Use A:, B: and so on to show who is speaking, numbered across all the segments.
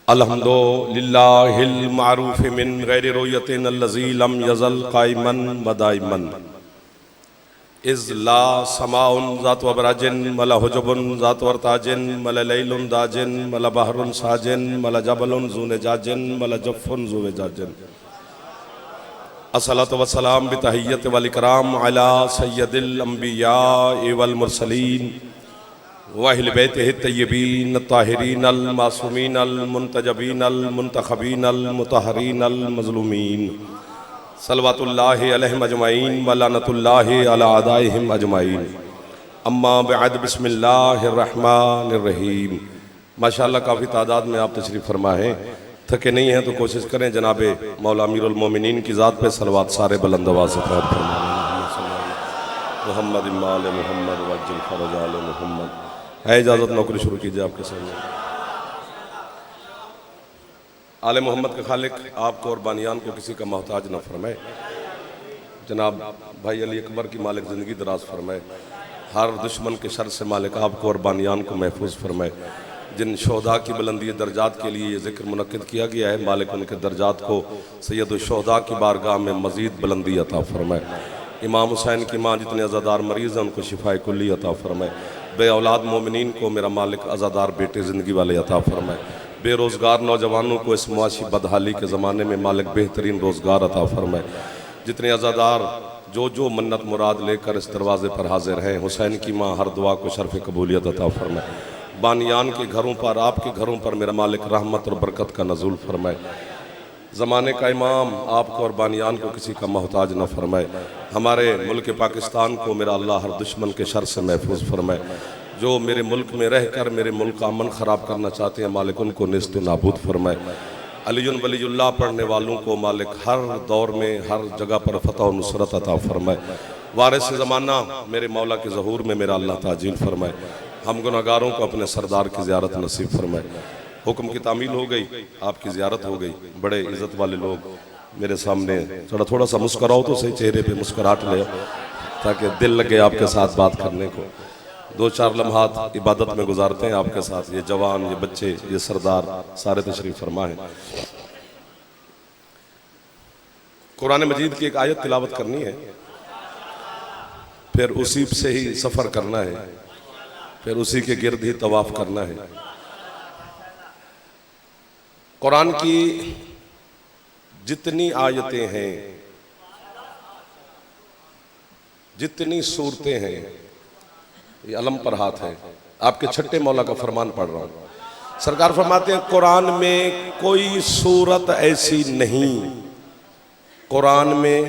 A: अल्हम्दुलिल्लाहिल मारूफ मिन गैरि रुयतिन अल्लज़ी लम यज़ल क़ाइमन व दाइमन इज़ ला समाउन ज़ातु अबराजिन वला हुजुबुन ज़ातु अरताजिन वला लैलुन दाजिन वला बहरुन साजिन वला जबलुन ज़ू नजाजिन वला जफ़्फ़ुन ज़ू वजाजिन अस्सलातु वस्सलाम बितहिय्यति वल इकराम अला सय्यदिल अंबिया वल मुरसलीन व अहले बैतिहि तय्यबीन ताहिरीन अल मासूमीन अल मुंतजबीन अल मुंतखबीन अल मुतहरीन अल मज़लूमीन सल्लवातुल्लाहि अलैहिम अजमईन व लानतुल्लाहि अला अदाइहिम अजमईन अम्मा बअद बिस्मिल्लाहिर रहमानिर रहीम। माशाअल्लाह काफ़ी तादाद में आप तशरीफ़ फरमा हैं, थके नहीं हैं तो कोशिश करें जनाबे मौला अमीरुल मोमिनीन की ज़ात पे सलवात सारे बुलंद आवाज़ से फरमाएं। मोहम्मद इमाल मोहम्मद वज्जिल फरज आल मोहम्मद। है इजाज़त नौकरी शुरू कीजिए आपके सामने। आले मोहम्मद के खालिक आपको और बानियान को किसी का मोहताज न फरमाए। जनाब भाई अली अकबर की मालिक ज़िंदगी दराज फरमाए। हर दुश्मन के शर से मालिक आपको और बानियान को महफूज फरमाए। जिन शोहदा की बुलंदी दर्जात के लिए ये ज़िक्र मुनक्किद किया गया है, मालिक उनके दर्जात को सैयद शोहदा की बारगाह में मज़ीद बुलंदी अता फरमाए। इमाम हुसैन की माँ जितने अज़ादार मरीज़ हैं उनको शिफाए कुल्ली अता फरमाए। बे औलाद मोमिनीन को मेरा मालिक अज़ादार बेटे ज़िंदगी वाले अता फरमाए। बेरोज़गार नौजवानों को इस मुआशी बदहाली के ज़माने में मालिक बेहतरीन रोज़गार अता फरमाए। जितने अज़ादार जो मन्नत मुराद लेकर इस दरवाज़े पर हाजिर हैं, हुसैन की माँ हर दुआ को शर्फ़ कबूलियत अता फरमाए। बानियान के घरों पर, आपके घरों पर मेरा मालिक रहमत और बरकत का नज़ूल फरमाए। ज़माने का इमाम आपको और बानियान को किसी का मोहताज न फरमाए। हमारे मुल्क पाकिस्तान को मेरा अल्लाह हर दुश्मन के शर से महफूज फरमाए। जो मेरे मुल्क में रह कर मेरे मुल्क का अमन ख़राब करना चाहते हैं, मालिक उनको नेस्त नाबूद फरमाए। अलीयुन वलीयुल्लाह पढ़ने वालों को मालिक हर दौर में हर जगह पर फतह और नुसरत अता फरमाए। वारिस ज़माना मेरे मौला के ज़हूर में मेरा अल्लाह ताजील फरमाए। हम गुनहगारों को अपने सरदार की ज़ियारत नसीब फरमाए। हुक्म की तामील हो गई, आपकी ज़ियारत हो गई। बड़े इज़्ज़त वाले लोग मेरे सामने, थोड़ा सा मुस्कुराओ तो सही, चेहरे पे मुस्कुराहट ले ताकि दिल लगे आपके साथ बात करने को। 2-4 लम्हात इबादत में गुजारते हैं आपके साथ। ये जवान, ये बच्चे, ये सरदार सारे तशरीफ़ फरमा है। कुरान मजीद की एक आयत तिलावत करनी है, फिर उसी से ही सफ़र करना है, फिर उसी के गिर्द ही तवाफ करना है। कुरान की जितनी आयतें हैं, जितनी सूरतें हैं, ये अलम पर हाथ है। आपके छठे मौला का फरमान पढ़ रहा हूँ। सरकार फरमाते हैं कुरान में कोई सूरत ऐसी नहीं, कुरान में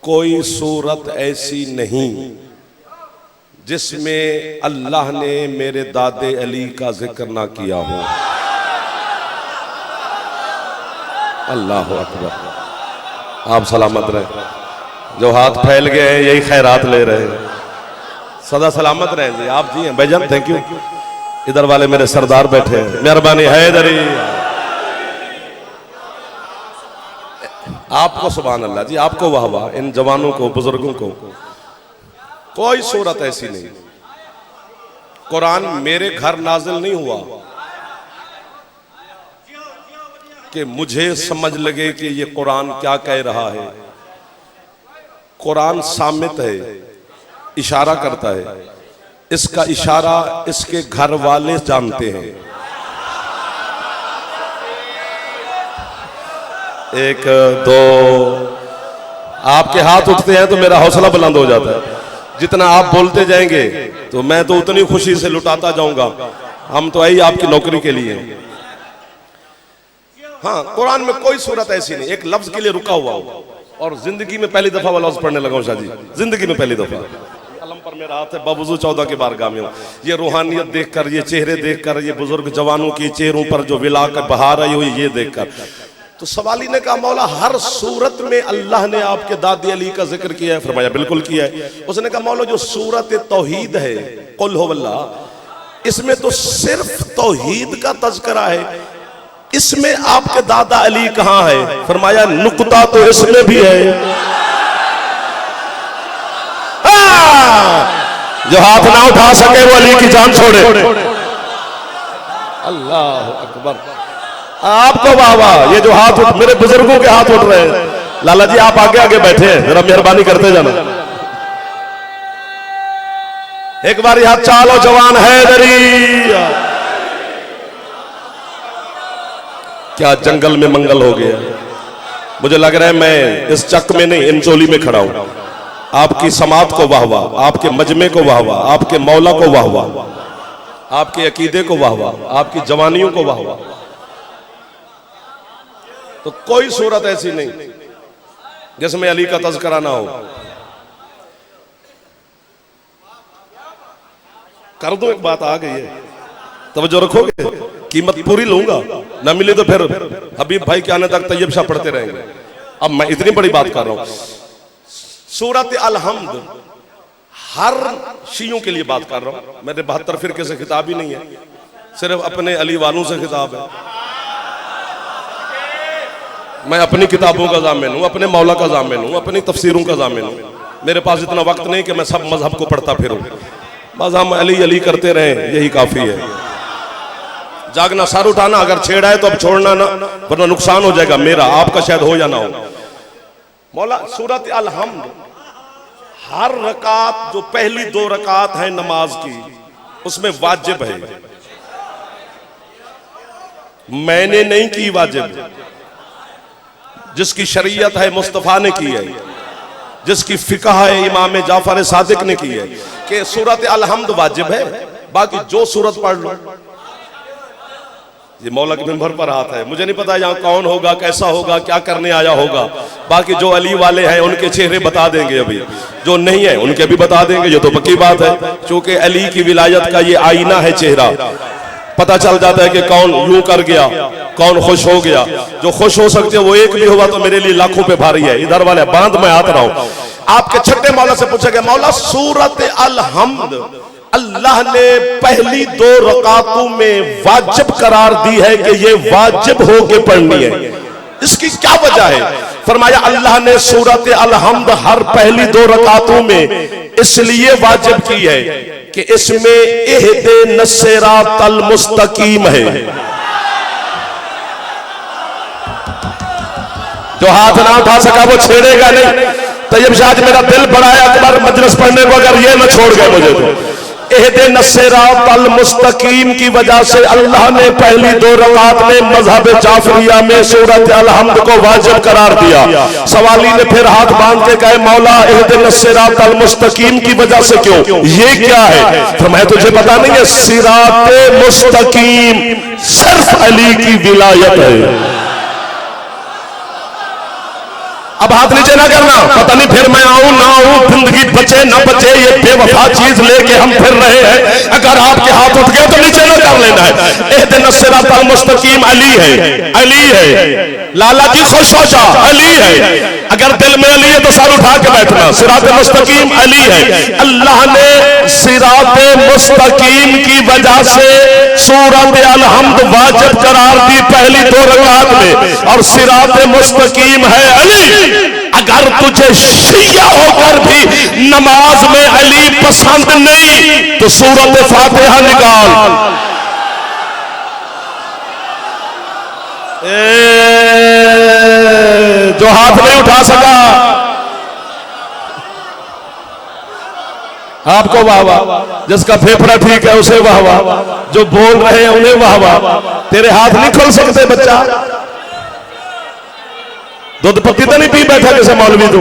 A: कोई सूरत ऐसी नहीं जिसमें अल्लाह ने मेरे दादे अली का जिक्र ना किया हो। अल्लाह अकबर। आप सलामत रहे। जो हाथ फैल गए हैं यही खैरात ले रहे हैं, सदा सलामत रहें जी। आप जी हैं भाईजान, थैंक यू। इधर वाले मेरे सरदार बैठे हैं, मेहरबानी है इधर ही। आपको सुभान अल्लाह जी, आपको वाह वाह। इन जवानों को, बुजुर्गों को, कोई सूरत ऐसी नहीं। कुरान मेरे घर नाजिल नहीं हुआ कि मुझे समझ लगे कि ये कुरान क्या कह रहा है। कुरान सामित है, इशारा करता है। इसका इशारा इसके घर वाले जानते हैं। एक दो, आपके हाथ उठते हैं तो मेरा हौसला बुलंद हो जाता है। जितना आप बोलते जाएंगे तो मैं तो उतनी खुशी से लुटाता जाऊंगा। हम तो आई आपकी नौकरी के लिए। हाँ, कुरान में कोई सूरत ऐसी नहीं एक लफ्ज के लिए रुका हुआ हो। और जिंदगी में पहली दफा वाला लफ्ज पढ़ने लगा हूं शाह जी, जिंदगी में पहली दफा। अलम पर मेरा हाथ है, बावजूद 14 के बारगाह में हूं। ये रूहानियत देखकर, ये चेहरे देखकर, ये बुजुर्ग जवानों के चेहरों पर जो विला कर बहार आई हुई, ये देखकर तो सवाली ने कहा मौला हर सूरत में अल्लाह ने आपके दादी अली का जिक्र किया है। फरमाया बिल्कुल किया है। उसने कहा मौला जो सूरत तौहीद है, कुल हो वल्लाह, इसमें तो सिर्फ तौहीद का तज़किरा है, इसमें आपके दादा अली कहां है? फरमाया नुक्ता तो इसमें भी है। जो हाथ ना उठा सके वो अली की जान छोड़े। अल्लाह अकबर। आपको वाह वाह। ये जो हाथ उठ, मेरे बुजुर्गों के हाथ उठ रहे हैं। लाला जी आप आगे आगे बैठे हैं, जरा मेहरबानी करते जाना। एक बार हाथ चालो जवान हैदरी। क्या जंगल में मंगल हो गया। मुझे लग रहा है मैं इस चक में नहीं, इंचोली में खड़ा हूं। आपकी समात को वाह वाह, आपके मजमे को वाह वाह, आपके मौला को वाह वाह, आपके अकीदे को वाह वाह, आपकी जवानियों को वाह वाह। तो कोई सूरत ऐसी नहीं जिसमें अली का तज़किरा ना हो। कर दो, एक बात आ गई है, तवज्जो रखोगे? कीमत पूरी लूंगा, ना मिले तो फिर हबीब भाई के आने तक तैयब शाह पढ़ते रहेंगे। अब मैं इतनी बड़ी बात कर रहा हूं। सूरत अल-हम्द हर शियों के लिए बात कर रहा हूं। मेरे 72 फिरके से खिताब ही नहीं है, सिर्फ अपने अली वालों से खिताब है। मैं अपनी किताबों का ज़ामिन हूं, अपने मौला का ज़ामिन हूं, अपनी तफसीरों का ज़ामिन हूं। मेरे पास इतना वक्त नहीं कि मैं सब मजहब को पढ़ता फिरूं। बस हम अली अली करते रहें, यही काफी है। जागना, सर उठाना, अगर छेड़ा है तो अब छोड़ना ना, वरना नुकसान हो जाएगा मेरा, आपका शायद हो या ना हो। मौला सूरत अल-हम्द हर रकात, जो पहली 2 रकात है नमाज की, उसमें वाजिब है। मैंने नहीं की वाजिब, जिसकी शरीयत है मुस्तफा ने की है, जिसकी फिक़ह है इमाम जाफर सादिक ने की है कि सूरत अल-हम्द वाजिब है। बाकी जो सूरत पढ़ लो। ये मौला के मिंबर पर हाथ है, मुझे नहीं पता यहाँ कौन होगा, कैसा होगा, क्या करने आया होगा। बाकी जो अली वाले हैं उनके चेहरे बता देंगे, अभी जो नहीं है उनके भी बता देंगे। ये तो पक्की बात है, क्योंकि अली की विलायत का ये आईना है चेहरा। पता चल जाता है कि कौन यूं कर गया, कौन खुश हो गया। जो खुश हो सकते वो एक भी होगा तो मेरे लिए लाखों पे भारी है। इधर वाले बांध में हाथ रहा हूं। आपके छठे मौला से पूछा गया, मौला सूरत अल-हम्द अल्लाह ने पहली 2 रकातों में वाजिब करार दी है कि ये वाजिब हो के पढ़नी है, इसकी क्या वजह है? फरमाया अल्लाह ने सूरत अल-हम्द हर पहली 2 रकातों में इसलिए वाजिब की है कि इसमें इहदिन सिरातल मुस्तकीम है। जो हाथ ना उठा सका वो छेड़ेगा नहीं। तैयब शाह मेरा दिल बड़ा है अकबर मजलिस पढ़ने को, अगर ये न छोड़ गए मुझे तो। इहदिन सिरातल मुस्तकीम की वजह से अल्लाह ने पहली 2 रकात में मजहब जाफरिया में सूरत अल-हम्द को वाजिब करार दिया। सवाली ने फिर हाथ बांध के कहे, मौला इहदिन सिरातल मुस्तकीम की वजह से क्यों, ये क्या है? तो मैं तुझे पता नहीं है, सिराते मुस्तकीम सिर्फ अली की विलायत है। अब हाथ नीचे ना करना, पता नहीं फिर मैं आऊं ना आऊं, जिंदगी बचे ना बचे, ये बेवफा चीज लेके हम फिर रहे हैं। अगर आपके हाथ उठ गए तो नीचे ना कर लेना है। इहदिन सिरातल मुस्तकीम अली है, अली है। लाला जी खुश हो जा, अली है। अगर दिल में अली है तो सर उठा के बैठना। सिरात मुस्तकीम अली है। अल्लाह ने सिरात मुस्तकीम की वजह से सूरत अल-हम्द वाजिब करार दी पहली 2 रकात में, और सिरात मुस्तकीम है अली। अगर तुझे शिया होकर भी नमाज में अली पसंद नहीं तो सूरत फातिहा निकाल। जो हाथ नहीं उठा सका आपको वाह वाह, जिसका फेफड़ा ठीक है उसे वाह वाह, जो बोल रहे हैं उन्हें वाह वाह। तेरे हाथ नहीं खोल सकते बच्चा, दूध पत्ती तो नहीं पी बैठा जैसे मौलवी तू।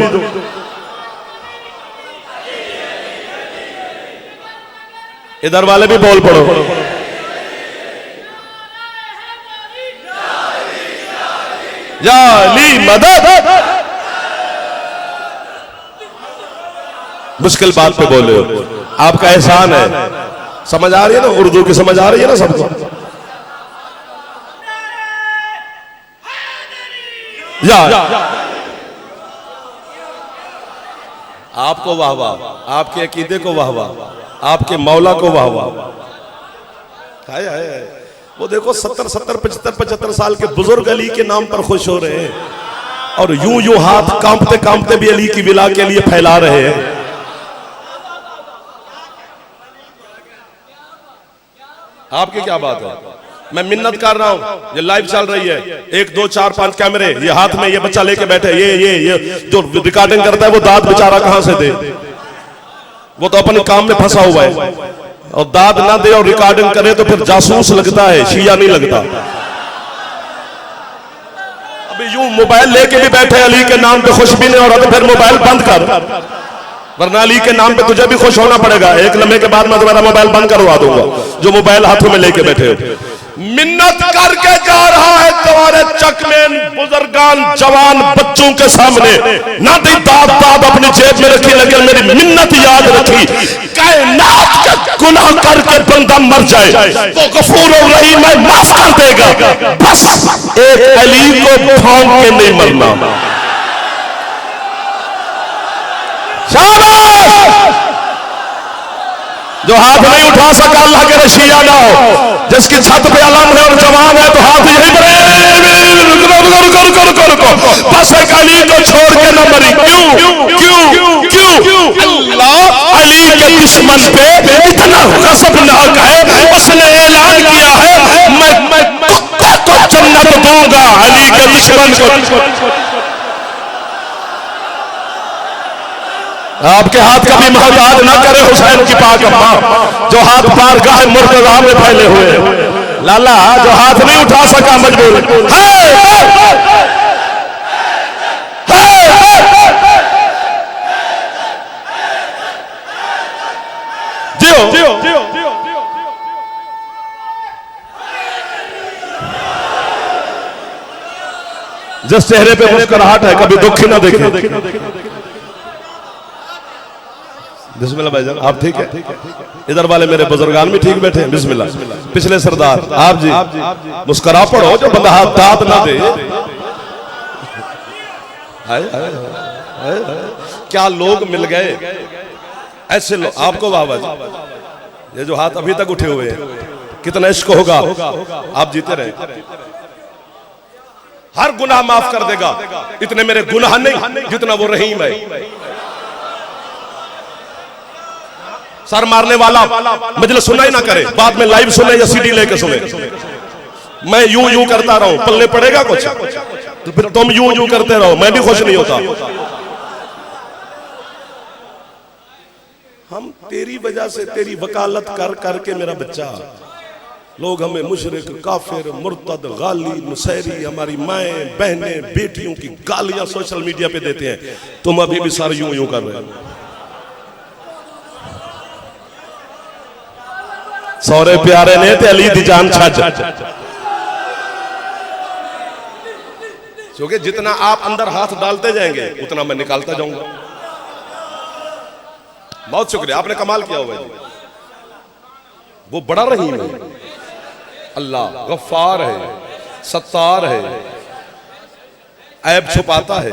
A: इधर वाले भी बोल पड़ो। या अली मदद। मुश्किल बात पे बोले हो, आपका एहसान है। समझ आ रही है ना, उर्दू की समझ आ रही है ना सबको? या आपको वाह वाह, आपके अकीदे को वाह वाह, आपके मौला को वाह वाह। हाय हाय, वो देखो 70 75 साल के बुजुर्ग अली के नाम पर खुश हो रहे हैं, और यूं यूं हाथ कांपते कांपते भी अली की विला के लिए फैला रहे हैं। आपकी क्या बात है? मैं मिन्नत कर रहा हूं, ये लाइव चल रही है, 1 2 4 5 कैमरे, ये हाथ में ये बच्चा लेके बैठे, ये जो रिकॉर्डिंग करता है वो दांत बेचारा कहां से दे, वो तो अपने काम में फंसा हुआ है, और दाद ना दे और रिकॉर्डिंग करे तो फिर जासूस लगता है, शिया नहीं लगता। अभी यूं मोबाइल लेके भी बैठे, अली के नाम पे खुश भी नहीं हो रहा तो फिर मोबाइल बंद कर, वरना अली के नाम पे तुझे भी खुश होना पड़ेगा। एक लम्हे के बाद मैं तुम्हारा मोबाइल बंद करवा दूंगा जो मोबाइल हाथों में लेके बैठे हो। मिन्नत करके जा रहा है तुम्हारे चकमेन बुजुर्गान जवान बच्चों के सामने, ना दी दाद अपनी जेब में रखी, लेकिन मेरी मिन्नत याद रखी, कायनात का गुनाह करके बंदा मर जाए तो गफूर और रहीम है, माफ कर देगा, बस एक अली को भौंक के नहीं मरना। शाबाश! जो हाथ नहीं उठा सका अल्लाह के रशिया ना हो, जिसकी छत पे अलम है और जवान है तो हाथ यही बढ़े, बस एक अली को छोड़ के न मरी। क्यों क्यों क्यों? अल्लाह अली के दुश्मन पे इतना गज़बनाक है, उसने ऐलान किया है मैं कुत्ते को जन्नत दूंगा अली के दुश्मन को। आपके हाथ कभी मोहताज ना करे हुसैन की पाक अम्मा, जो हाथ बारगाह मुर्तज़ा में फैले हुए। लाला जो हाथ नहीं उठा सका मजबूर जिस चेहरे पे मुस्कुराहट है कभी दुख ही ना देखे। बिस्मिल्लाह भाईजान, आप ठीक है? इधर वाले मेरे बुजुर्गान भी ठीक बैठे हैं। बिस्मिल्लाह। पिछले सरदार आप जी मुस्कुरा पड़ो, जो बंदा हाथ दाद ना दे। क्या लोग मिल गए ऐसे लोग आपको बाबा जी, ये जो हाथ अभी तक उठे हुए हैं, कितना इश्क होगा, आप जीते रहे। हर गुनाह माफ कर देगा, इतने मेरे गुनाह नहीं जितना वो रहीम है। सर मारने वाला मजलिस सुना ही ना करे, बाद में लाइव सुने या सीडी लेके सुने। मैं यूं करता रहूं, पल्ले पड़ेगा कुछ? तो फिर तुम यूं करते रहो, मैं भी खुश नहीं होता। हम तेरी वजह से, तेरी वकालत कर करके मेरा बच्चा, लोग हमें मुशरिक, काफिर, मुर्तद, गाली, नुसैरी, हमारी माएं बहनें बेटियों की गालियां सोशल मीडिया पे देते हैं, तुम अभी भी सारे यूं कर रहे हो। सौरे प्यारे ने ते अली दी जान छज, क्योंकि जितना आप अंदर हाथ डालते जाएंगे उतना मैं निकालता जाऊंगा। बहुत शुक्रिया, आपने कमाल किया हुआ है। वो बड़ा रहीम है, अल्लाह गफ्फार है, सत्तार है, ऐब छुपाता है।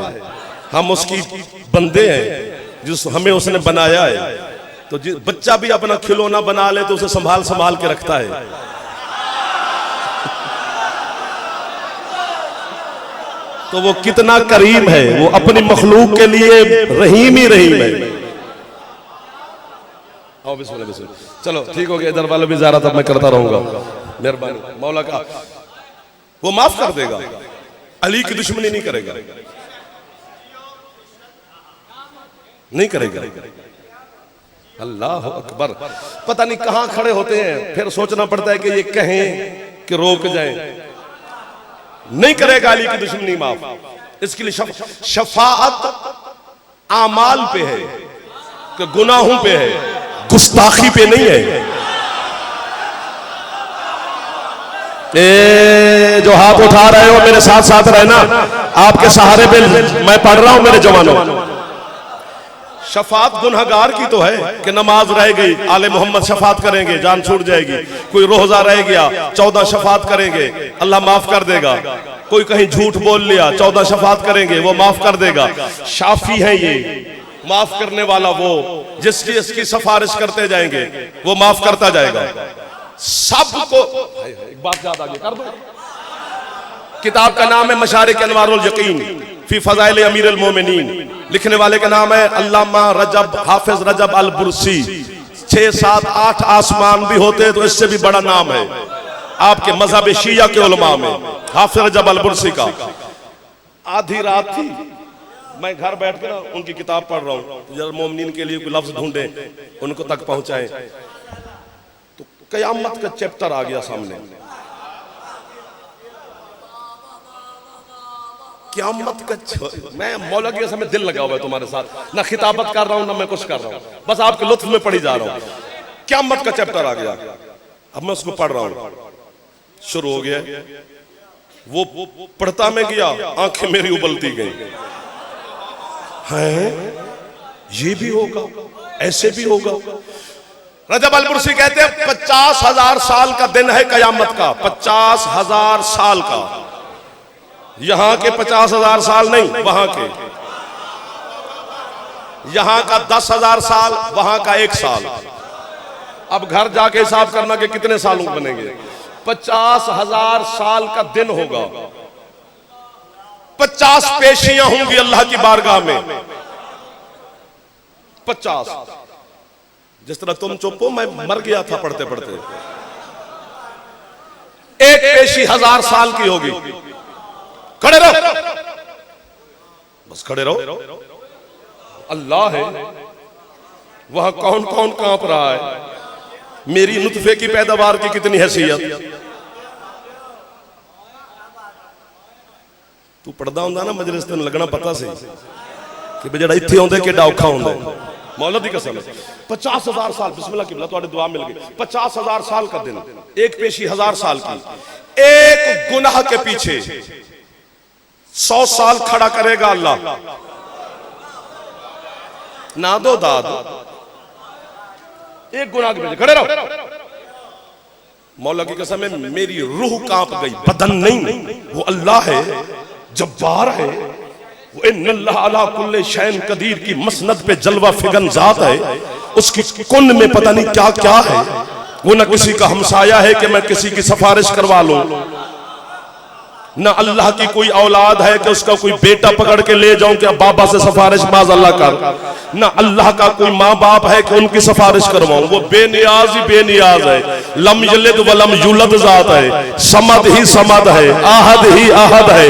A: हम उसकी बंदे हैं, जिस हमें उसने बनाया है। तो बच्चा भी अपना खिलौना बना ले तो उसे संभाल के रखता है। तो वो कितना करीम है, वो अपनी मखलूक के लिए रहीम ही रहीम है। आओ बिस्मिल्लाह बिस्मिल्लाह। चलो ठीक हो गया, इधर वाले भी ज़्यादा तब मैं करता रहूंगा। मेहरबानी मौला का, वो माफ कर देगा, अली की दुश्मनी नहीं करेगा, नहीं करेगा। अल्लाह अकबर। पता नहीं कहां खड़े होते हैं, फिर सोचना पड़ता है कि ये कहें कि रोक जाएं। नहीं करेगा अली की दुश्मनी माफ। इसके लिए शफाअत आमाल पे है कि गुनाहों पे है, गुस्ताखी पे नहीं है। जो हाथ उठा रहे हो मेरे साथ साथ रहना, आपके सहारे पे मैं पढ़ रहा हूं मेरे जवानों। शफात गुनहगार की तो है कि नमाज रह गई, आले मोहम्मद शफात करेंगे, जान छूट जाएगी। कोई रोजा रह गया, 14 शफात करेंगे, अल्लाह माफ कर देगा। कोई कहीं झूठ बोल लिया, 14 शफात करेंगे, वो माफ कर देगा। शाफी है ये, माफ करने वाला वो, जिसकी इसकी सिफारिश करते जाएंगे वो माफ करता जाएगा सबको। एक बात याद आगे कर दो, किताब का नाम है मशारिक अनवारुल यकीन फी फज़ाइल अमीरुल मोमिनीन, लिखने वाले का नाम है अल्लामा रजब हाफिज रजब अल बुरसी। 6 7 8 आसमान भी होते तो इससे भी बड़ा नाम है। आपके मजहब शिया के उलमा में, हाफिज रजब अल-बुरसी का। आधी रात थी, मैं घर बैठ कर उनकी किताब पढ़ रहा हूँ, तो जरा मोमिनीन के लिए कोई लफ्ज ढूंढे, उनको तक पहुंचाएं, तो कयामत का चैप्टर आ गया सामने। क़यामत का मैं मौला के समय दिल लगा हुआ है तुम्हारे साथ, ना खिताबत कर रहा हूं ना मैं कुछ कर रहा हूं, बस आपके लुत्फ में पढ़ी जा रहा हूं। क़यामत का चैप्टर आ गया, अब मैं उसको पढ़ रहा हूं, शुरू हो गया। वो पढ़ता में गया, आंखें मेरी उबलती गई, हैं ये भी होगा, ऐसे भी होगा। रजब अल-बुरसी कहते हैं 50,000 साल का दिन है क़यामत का, 50,000 साल का। यहां के 50,000 साल नहीं, वहां के। यहां का 10,000 साल, वहां का 1 साल। अब घर जाके हिसाब करना कि कितने सालों बनेंगे। 50,000 साल का दिन होगा, 50 पेशियां होंगी अल्लाह की बारगाह में, 50। जिस तरह तुम चुप हो, मैं मर गया था पढ़ते पढ़ते। एक पेशी 1000 साल की होगी। खड़े रहो, बस खड़े रहो। अल्लाह है, वहां कौन कौन कांप रहा है, मेरी नुतफे की पैदावार की कितनी हैसियत। तू पढ़दा हुंदा ना मजलिस, तेन लगना पता सी कि जेड़ा इत्थे आउंदा केड़ा औखा हुंदा। मौला दी कसम, 50,000 साल, बिस्मिल्लाह किबला तुहाडे दुआ मिल गई। 50,000 साल का दिन, एक पेशी 1000 साल की। एक गुनाह के पीछे 100 साल खड़ा करेगा अल्लाह, ना दो दाद। एक गुनाह के पीछे खड़े रहो। मौला की कसम है, मेरी रूह कांप गई, बदन नहीं। वो अल्लाह है, जब्बार है, वो इन्नल्लाह अला कुल्ले शैइन कदीर की मसनद पे जलवा फिगन जात है। उसकी कुन में पता नहीं क्या क्या है। वो न किसी का हमसाया है कि मैं किसी की सिफारिश करवा लूं, न अल्लाह की कोई औलाद है कि उसका कोई बेटा पकड़ के ले जाऊं कि बाबा से सिफारिश माज अल्लाह कर, न अल्लाह का कोई माँ बाप है कि उनकी सिफारिश करवाऊं। वो बेनियाज ही बेनियाज है, लम यलिद वलम यूलद जात है, समद ही समद है, आहद ही आहद है।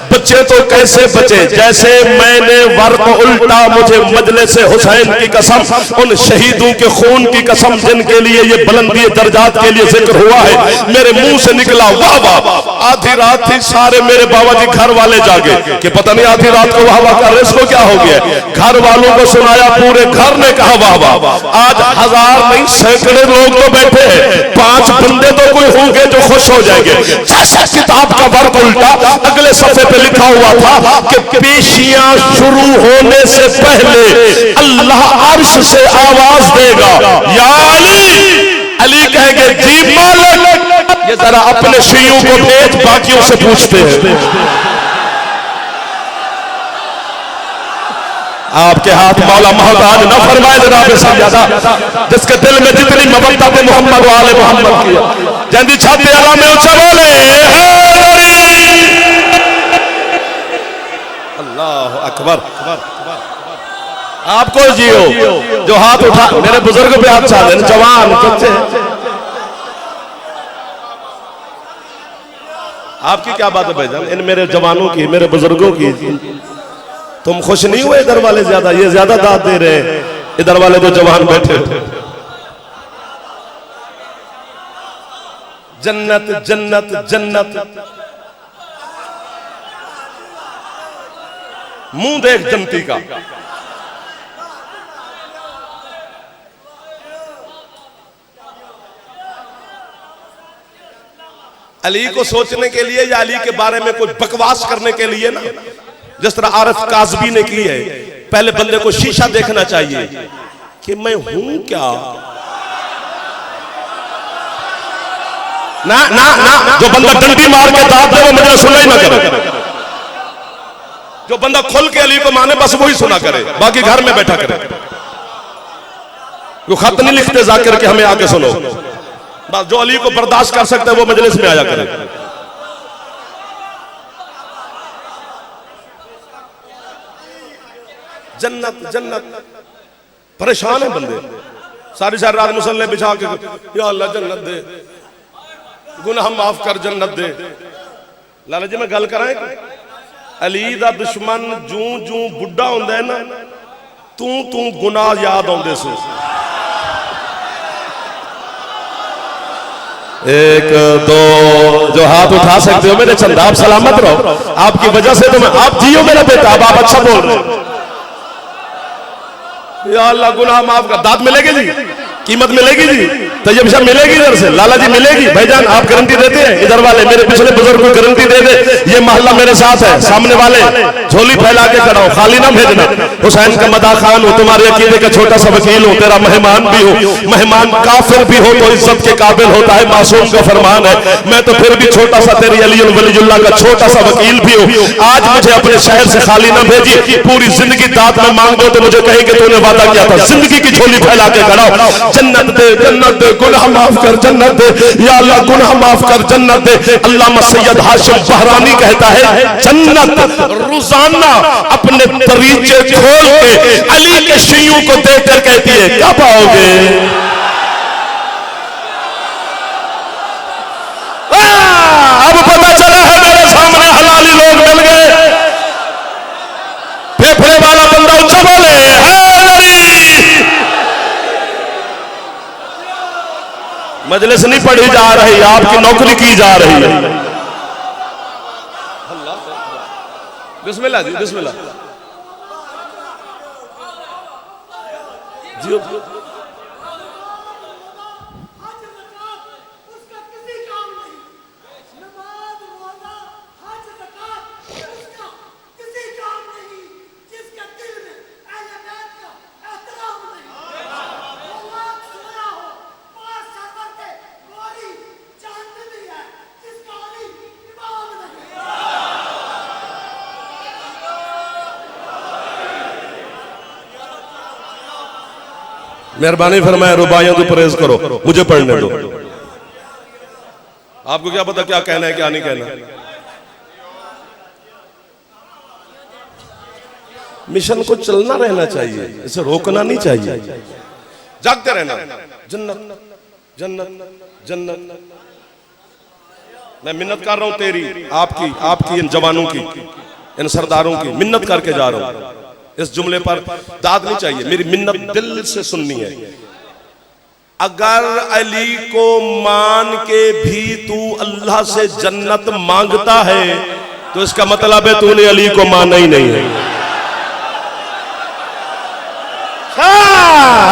A: बच्चे तो कैसे बचे, जैसे मैंने वर्क उल्टा, मुझे मजलिस हुसैन की कसम, उन शहीदों के खून की कसम जिनके लिए ये बुलंदी दर्जात के लिए जिक्र हुआ है, मेरे मुंह से निकला वाह वाह। आधी रात थी, सारे मेरे बाबा जी घर वाले जागे कि पता नहीं आधी रात को वाह वाह कर रहे, इसको क्या हो गया। घर वालों को सुनाया, पूरे घर ने कहा वाह वाह। आज 1000 नहीं, सैकड़े लोग तो बैठे हैं, 5 बंदे तो कोई होंगे जो खुश हो जाएंगे। जैसे किताब का वर्क उल्टा, अगले सफे पे लिखा हुआ था कि पेशियां शुरू होने से पहले अल्लाह अर्श से आवाज देगा, या अली। अली कहेंगे जी मालिक, ये जरा अपने शियों को भेज, बाकियों से पूछते हैं। आपके हाथ मौला मोहताज न फरमाए जनाब सैयदा, जिसके दिल में जितनी मोहब्बत मोहम्मद वाले मोहम्मद की, जंदी छाती आला में ऊंचा बोले अल्लाह अकबर। आपको जियो जो हाथ उठा, मेरे बुजुर्ग पे हाथ चाहे, जवान बच्चे। आपकी क्या बात है भाईजान, इन मेरे जवानों की, मेरे बुजुर्गों की। तुम खुश नहीं हुए इधर वाले ज्यादा, ये ज्यादा दाद दे रहे हैं, इधर वाले जो जवान बैठे। जन्नत जन्नत जन्नत, मुंह देख जन्नती का। अली को सोचने के लिए या अली के बारे में कोई बकवास करने के लिए ना, जिस तरह आरिफ काज़बी ने की है, पहले बंदे को शीशा देखना चाहिए कि मैं हूं क्या। ना ना ना, जो बंदा डंडी मार के दाद दे वो मुझे सुना ही ना करे। जो बंदा खुल के अली को माने बस वही सुना करे, बाकी घर में बैठा करे। वो खत नहीं लिखते जाकिर के हमें आके सुनो, बस जो अली को बर्दाश्त कर सकता है वो मजलिस में आया करे। जन्नत जन्नत, परेशान है बंदे, सारी सारी रात मुसल्ले बिछा के या अल्लाह जन्नत दे, गुनाह माफ कर जन्नत दे। लाला जी मैं गल करां, अली दा दुश्मन जूं जूं बुढ़ा हुंदा है ना, तू तू गुनाह याद आउंदे से। एक दो जो हाथ उठा सकते हो मेरे चंदा, आप सलामत रहो, आपकी वजह से तो मैं, आप जियो मेरा बेटा, अब आप अच्छा बोल रहे हो। या अल्लाह गुनाह माफ कर। दाद मिलेगी जी, कीमत मिलेगी जी, तैयब शाह मिलेगी इधर से, लाला जी मिलेगी। भाईजान आप गारंटी देते हैं? इधर वाले मेरे पिछले बुजुर्ग को गारंटी दे दे, ये मोहल्ला मेरे साथ है। सामने वाले झोली फैला के खड़ा हो, खाली ना भेजना। हुसैन का मदा खान हो, तुम्हारे अकीदे का छोटा सा वकील हो, तेरा मेहमान भी हो, मेहमान काफिर भी हो तो इज्जत के काबिल होता है, मासूम का फरमान है। मैं तो फिर भी छोटा सा तेरी अली वलीउल्लाह का छोटा सा वकील भी हूँ। आज मुझे अपने शहर से खाली ना भेजिए, पूरी जिंदगी दाद में मांग दो तो मुझे कहेंगे तूने वादा किया था। जिंदगी की झोली फैला के खड़ा हो, जन्नत दे जन्नत दे, गुनाह माफ कर जन्नत दे, या अल्लाह गुनाह माफ कर जन्नत दे। अल्लामा सैयद हाशिम बहरानी कहता है, जन्नत रोजाना अपने दरीचे खोल के अली के शियों को देखकर कहती है कब आओगे। अब पता चला है मेरे सामने हलाली लोग मिल गए। फेफड़े वाला बंदा ऊंचा बोले मजलिस नहीं पढ़ी जा रही, आपकी नौकरी की जा रही है। बिस्मिल्लाह जी, बिस्मिल्लाह जी। मेहरबानी फरमाए, रुबाइयों को परहेज करो, मुझे पढ़ने दो। आपको क्या पता क्या कहना है क्या नहीं कहना। मिशन को चलना रहना चाहिए, इसे रोकना नहीं चाहिए, जागते रहना। जन्नत जन्नत जन्नत। मैं मिन्नत कर रहा हूं तेरी, आपकी, आपकी, इन जवानों की, इन सरदारों की मिन्नत करके जा रहा हूं। इस जुमले पर दाद नहीं चाहिए, मेरी मिन्नत दिल से सुननी है। अगर अली को मान के भी तू अल्लाह से जन्नत मांगता है तो इसका मतलब है तूने अली को माना ही नहीं है।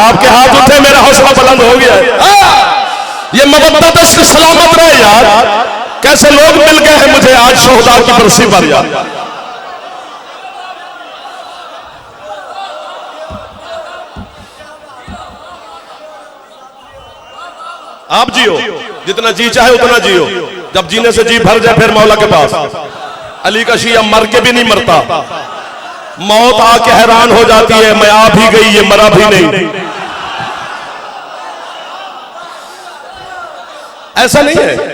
A: आपके हाथ उठे, मेरा हौसला बुलंद हो गया है। ये मवद्दत इश्क सलामत रहे यार। कैसे लोग मिल गए हैं मुझे आज शोहदा की बरसी पर यार। आप जियो, जितना जी चाहे उतना जियो, जब जीने से जी भर जाए फिर मौला के पास। अली का शिया मर के भी नहीं मरता, मौत आके हैरान हो जाती है, मैं आ भी गई ये मरा भी नहीं। ऐसा नहीं है।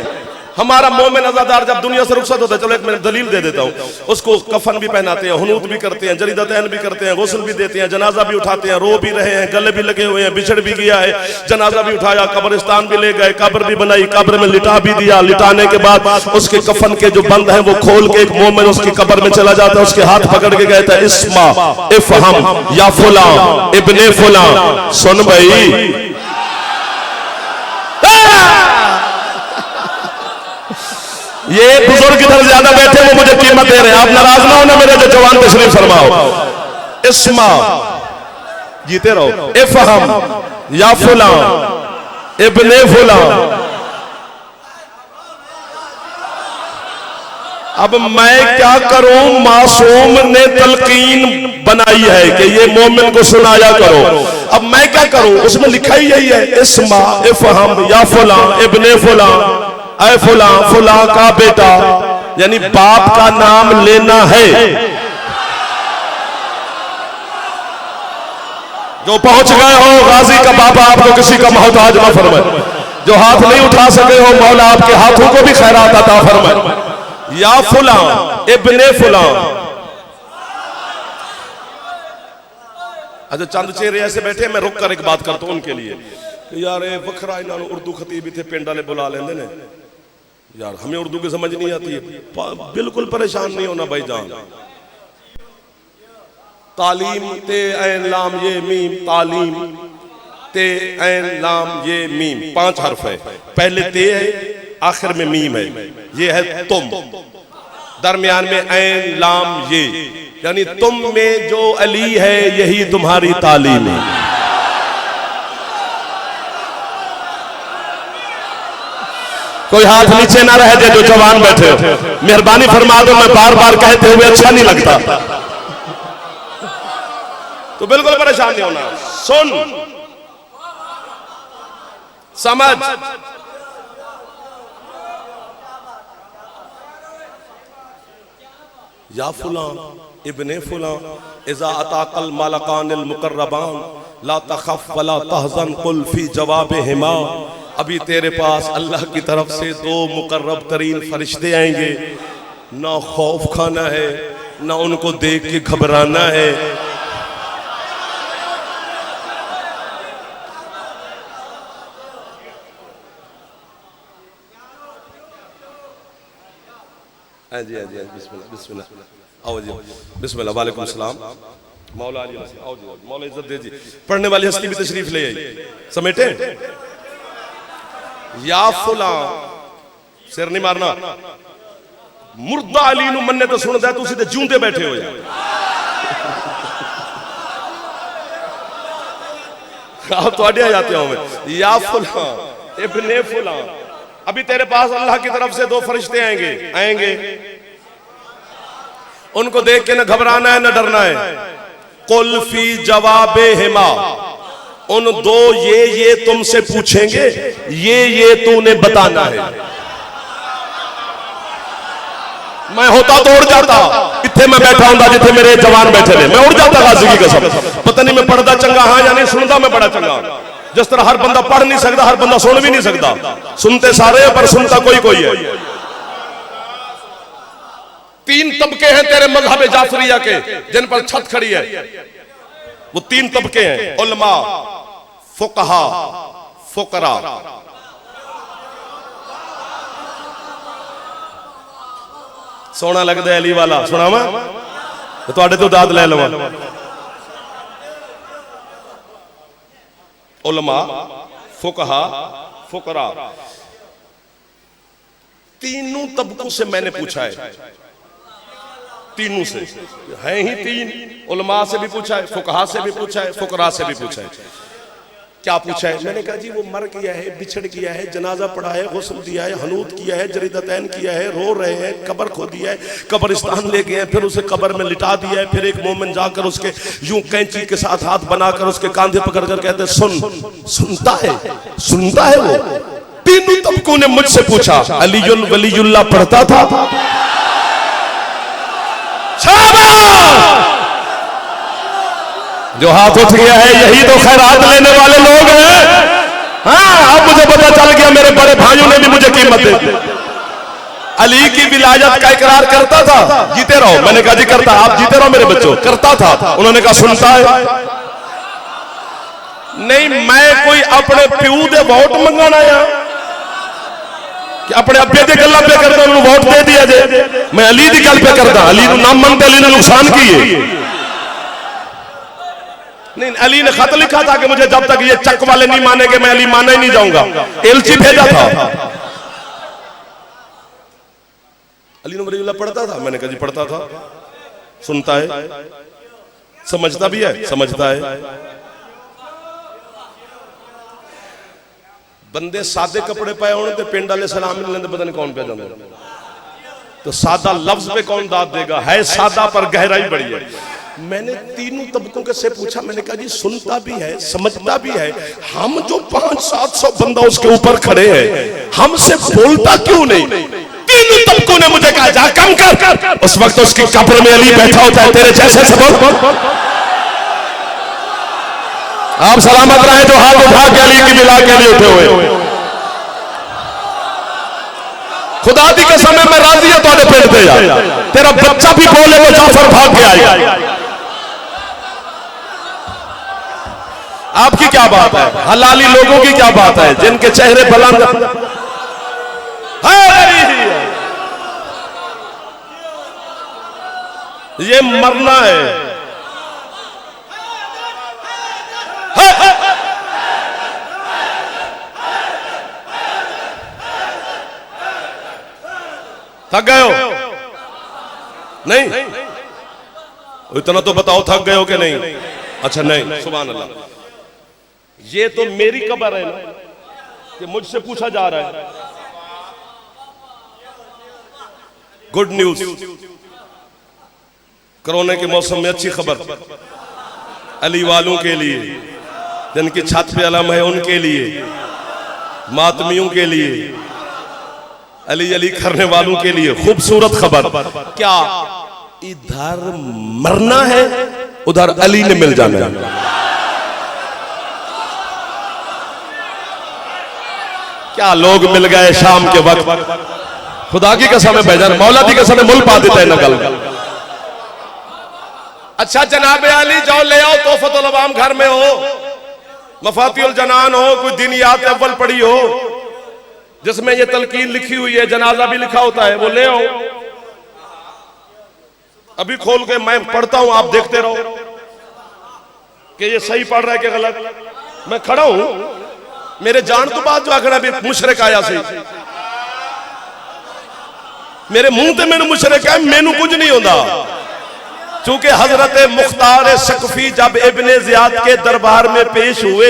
A: हमारा मोमिन अज़ादार जब दुनिया से रुखसत होता है, चलो एक मैं दलील दे देता हूँ, उसको कफन भी पहनाते हैं, हुनूत भी करते हैं, जरीदतैन भी करते हैं, गुस्ल भी देते हैं, जनाजा भी उठाते हैं, रो भी रहे हैं, गले भी लगे हुए हैं, बिछड़ भी गया है, जनाजा भी उठाया, कब्रिस्तान भी ले गए, कब्र भी बनाई, कब्र में लिटा भी दिया। लिटाने के बाद उसके कफन के जो बंद है वो खोल के एक मोमिन उसकी कब्र में चला जाता है, उसके हाथ पकड़ के कहता है इस्मा इफ़हम या फुला इब्ने फुला। सुन भाई, ये बुजुर्ग इधर ज्यादा बैठे वो मुझे कीमत दे रहे हैं, आप नाराज ना होना मेरे जो जवान तशरीफ फरमाओ। इस्मा जीते रहो, इफ़हम या फुला इब्ने फुला। अब मैं क्या करूं, मासूम ने तलकीन बनाई है कि ये मोमिन को सुनाया करो। अब मैं क्या करूं, उसमें लिखा ही यही है, इस्मा इफ़हम या फुला इब्ने फुला। ऐ फुला, फुला का बेटा, यानी बाप का नाम लेना है। जो पहुंच गए हो गाजी का बाबा आपको किसी का मोहताज ना फरमाए। जो हाथ नहीं उठा सके हो मौला आपके हाथों को भी खैरात अता फरमाए। या फुला इब्ने फुला। अच्छा चंद चेहरे ऐसे बैठे, मैं रुक कर एक बात करता हूं उनके लिए। यार वखरा इन्होंने उर्दू खतीब इतने पिंड वाले बुला लेंगे ने, यार हमें उर्दू की समझ नहीं आती है, बिल्कुल परेशान नहीं होना भाईजान। तालीम ते ऐन लाम ये मीम, तालीम ते ऐन लाम ये मीम, 5 हर्फ है, पहले ते है आखिर में मीम है, ये है तुम, दरमियान में ऐन लाम ये, यानी तुम में जो अली है यही तुम्हारी तालीम है। कोई हाथ नीचे ना रह जाए जो जवान बैठे हो, मेहरबानी फरमा दो, मैं बार बार कहते हुए अच्छा नहीं लगता, तो बिल्कुल परेशान नहीं होना। सुन समझ, या फुलां इब्ने फुलां इज़ा अताकल मालकानिल मुकर्रबान ला तखफ वला तहज़न कुल फी जवाब हिमा। अभी तेरे पास अल्लाह की तरफ से 2 मुकर्रब तरीन फरिश्ते आएंगे, ना खौफ खाना है ना उनको देख के घबराना है। हाँ जी बिस्मिल्लाह बिस्मिल्लाह, आओ जी बिस्मिल्लाह, वालेकुम सलाम, मौला अली आओ जी, मौला इज्जत दे जी। पढ़ने वाली हस्ती भी तशरीफ ले आई, समेटे। या फुला, सिर नहीं मारना, मुर्दा अली नू मन्ने तो सुनदा है, तुसी ते जूंदे बैठे हो यार। आप तो अड़िया जाते हो मैं। या फुला इब्ने फुला, अभी तेरे पास अल्लाह की तरफ से 2 फरिश्ते आएंगे, उनको देख के न घबराना है न डरना है। कुल फी जवाबे हिमा, उन 2 ये तुमसे पूछेंगे, ये तूने बताना है। मैं होता तो उड़ जाता, इत्थे मैं बैठा हूं जिथे मेरे जवान बैठे थे, मैं उड़ जाता गाजी की कसम। पता नहीं मैं पढ़दा चंगा हाँ या नहीं, सुनदा मैं बड़ा चंगा। जिस तरह हर बंदा पढ़ नहीं सकता, हर बंदा सुन भी नहीं सकता, सुनते सारे पर सुनता कोई है। 3 तबके हैं तेरे मज़हब जाफरिया के जिन पर छत खड़ी है, वो 3 तबके हैं, उलमा, फुकहा, फुकरा। सोना लगता है अली वाला, सुनावा तो तो दाद ले लवा। उलमा, फुकहा, फुकरा, तीनों तबकों से मैंने पूछा है, तीनों से है ही 3, उलमा से भी पूछा है, फुकहा से भी पूछा है, फुकरा से भी पूछा है। क्या पूछा है? मैंने कहा जी वो मर गया है, बिछड़ गया है, जनाजा पढ़ा है, गुस्ल दिया है, हनूत किया है, जरीदतैन किया है, रो रहे हैं, कब्र खो दिया है, कब्रिस्तान ले गए हैं, फिर उसे कब्र में लिटा दिया है, फिर एक मोमिन जाकर उसके यूं कैंची के साथ हाथ बनाकर उसके कांधे पकड़ कर कहते सुनता है वो। तीनों तबकों ने मुझसे पूछा, अलीयुल वलीयुल्लाह पढ़ता था? जो हाथ उठ गया है यही तो खैरात लेने वाले लोग हैं। हाँ, अब मुझे पता चल गया, मेरे बड़े भाइयों ने भी मुझे कीमत दी। अली की विलायत का इकरार करता था, जीते रहो। मैंने कहा जी करता, आप जीते रहो मेरे बच्चों, करता था। उन्होंने कहा सुनता है नहीं, मैं कोई अपने प्यू दे वोट मंगाना या कि अपने अब्बे की गल पे करता उन्होंने वोट दे दिया जे। मैं अली की गल पे करता, अली को नाम मनते, अली ने नुकसान किए नहीं। अली ने खत लिखा था कि मुझे जब तक ये चक वाले नहीं मानेंगे मैं अली माना ही नहीं जाऊंगा। एलची भेजा था, अली ने वलीउल्लाह पढ़ता था? मैंने कहा जी पढ़ता था। सुनता है, समझता भी है, समझता है। बंदे सादे कपड़े पाए होने तो पिंड वाले सलाम नहीं लेंदे, पता नहीं कौन पे जाते। तो सादा लफ्ज पे कौन दाद देगा? है सादा पर गहराई बड़ी है। मैंने तीनों तबकों के से पूछा, मैंने कहा जी सुनता भी है, समझता भी है, हम जो 500-700 बंदा उसके ऊपर खड़े हैं, हमसे बोलता क्यों नहीं? तीनों तबकों ने मुझे कहा जा कम कर। उस वक्त उसकी कब्र में अली बैठा होता है, तेरे जैसे सबक। आप सलामत रहे जो हाथ उठा के अली की मिला के लिए उठे हुए। खुदा दी कसम है, मैं राजी हूं तुम्हारे पेट पे यार, तेरा बच्चा भी बोले तो जाफर भाग के आएगा। आपकी क्या बात है? हलाली लोगों की क्या बात है जिनके चेहरे बुलंद? ये मरना है। थक गए हो? नहीं, इतना तो बताओ थक गए हो कि नहीं? अच्छा नहीं, सुभान अल्लाह। ये तो मेरी कब्र है ना कि मुझसे पूछा जा रहा है। गुड न्यूज, कोरोना के मौसम में अच्छी खबर अली वालों के लिए, जिनकी छत पे अलम है उनके लिए, मातमियों के लिए, अली अली करने वालों के लिए खूबसूरत खबर। क्या इधर मरना है, उधर अली ने मिल जाना है। क्या लोग मिल गए शाम के वक्त। खुदा की कसम है भाईजान, मौला की कसम मुल पा देता है नकल। अच्छा जनाब अली जाओ ले आओ तोहफतुल अवाम, घर में हो, मफातिउल जनान हो, कोई दिनियात अव्वल पढ़ी हो जिसमें ये तलकीन लिखी हुई है, जनाजा भी लिखा होता है, वो ले आओ। अभी खोल के मैं पढ़ता हूं, आप देखते रहो कि ये सही पढ़ रहा है कि गलत। मैं खड़ा हूं, मेरे जान तो बाद जो आखिर अभी मुशरिक आया सी, मेरे मुंह ते मैनू मुशरिक है, मैनू कुछ नहीं होता। चूंकि हजरत मुख्तार शकफी जब इब्ने जियाद के दरबार में पेश हुए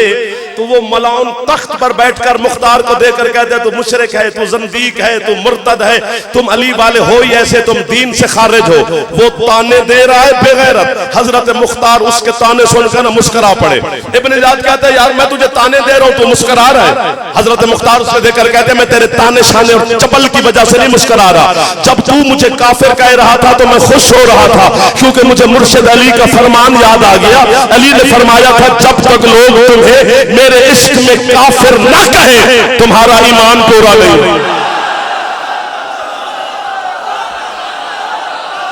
A: तो वो मलाउन तख्त पर बैठकर मुख्तार को देकर कहते तू मुशरिक है, तू जंदीक है, तू मुर्तद है, तुम अली वाले हो ही ऐसे, तुम दीन से खारिज हो। वो ताने दे रहा है बेगैरत। हजरत मुख्तार उसके ताने सुनकर मुस्कुरा पड़े। इब्ने जियाद कहते हैं यार मैं तुझे ताने दे रहा हूं, तू मुस्कुरा रहा है। हजरत मुख्तार उसे देकर कहते मैं तेरे ताने शाने और चपल की वजह से नहीं मुस्कुरा रहा, जब तू मुझे काफिर कह रहा था तो मैं खुश हो रहा था, क्योंकि मुझे मुर्शिद अली का फरमान याद आ गया। अली ने फरमाया था जब तक लोग तुम्हें मेरे इश्क में काफिर ना कहे तुम्हारा ईमान पूरा नहीं।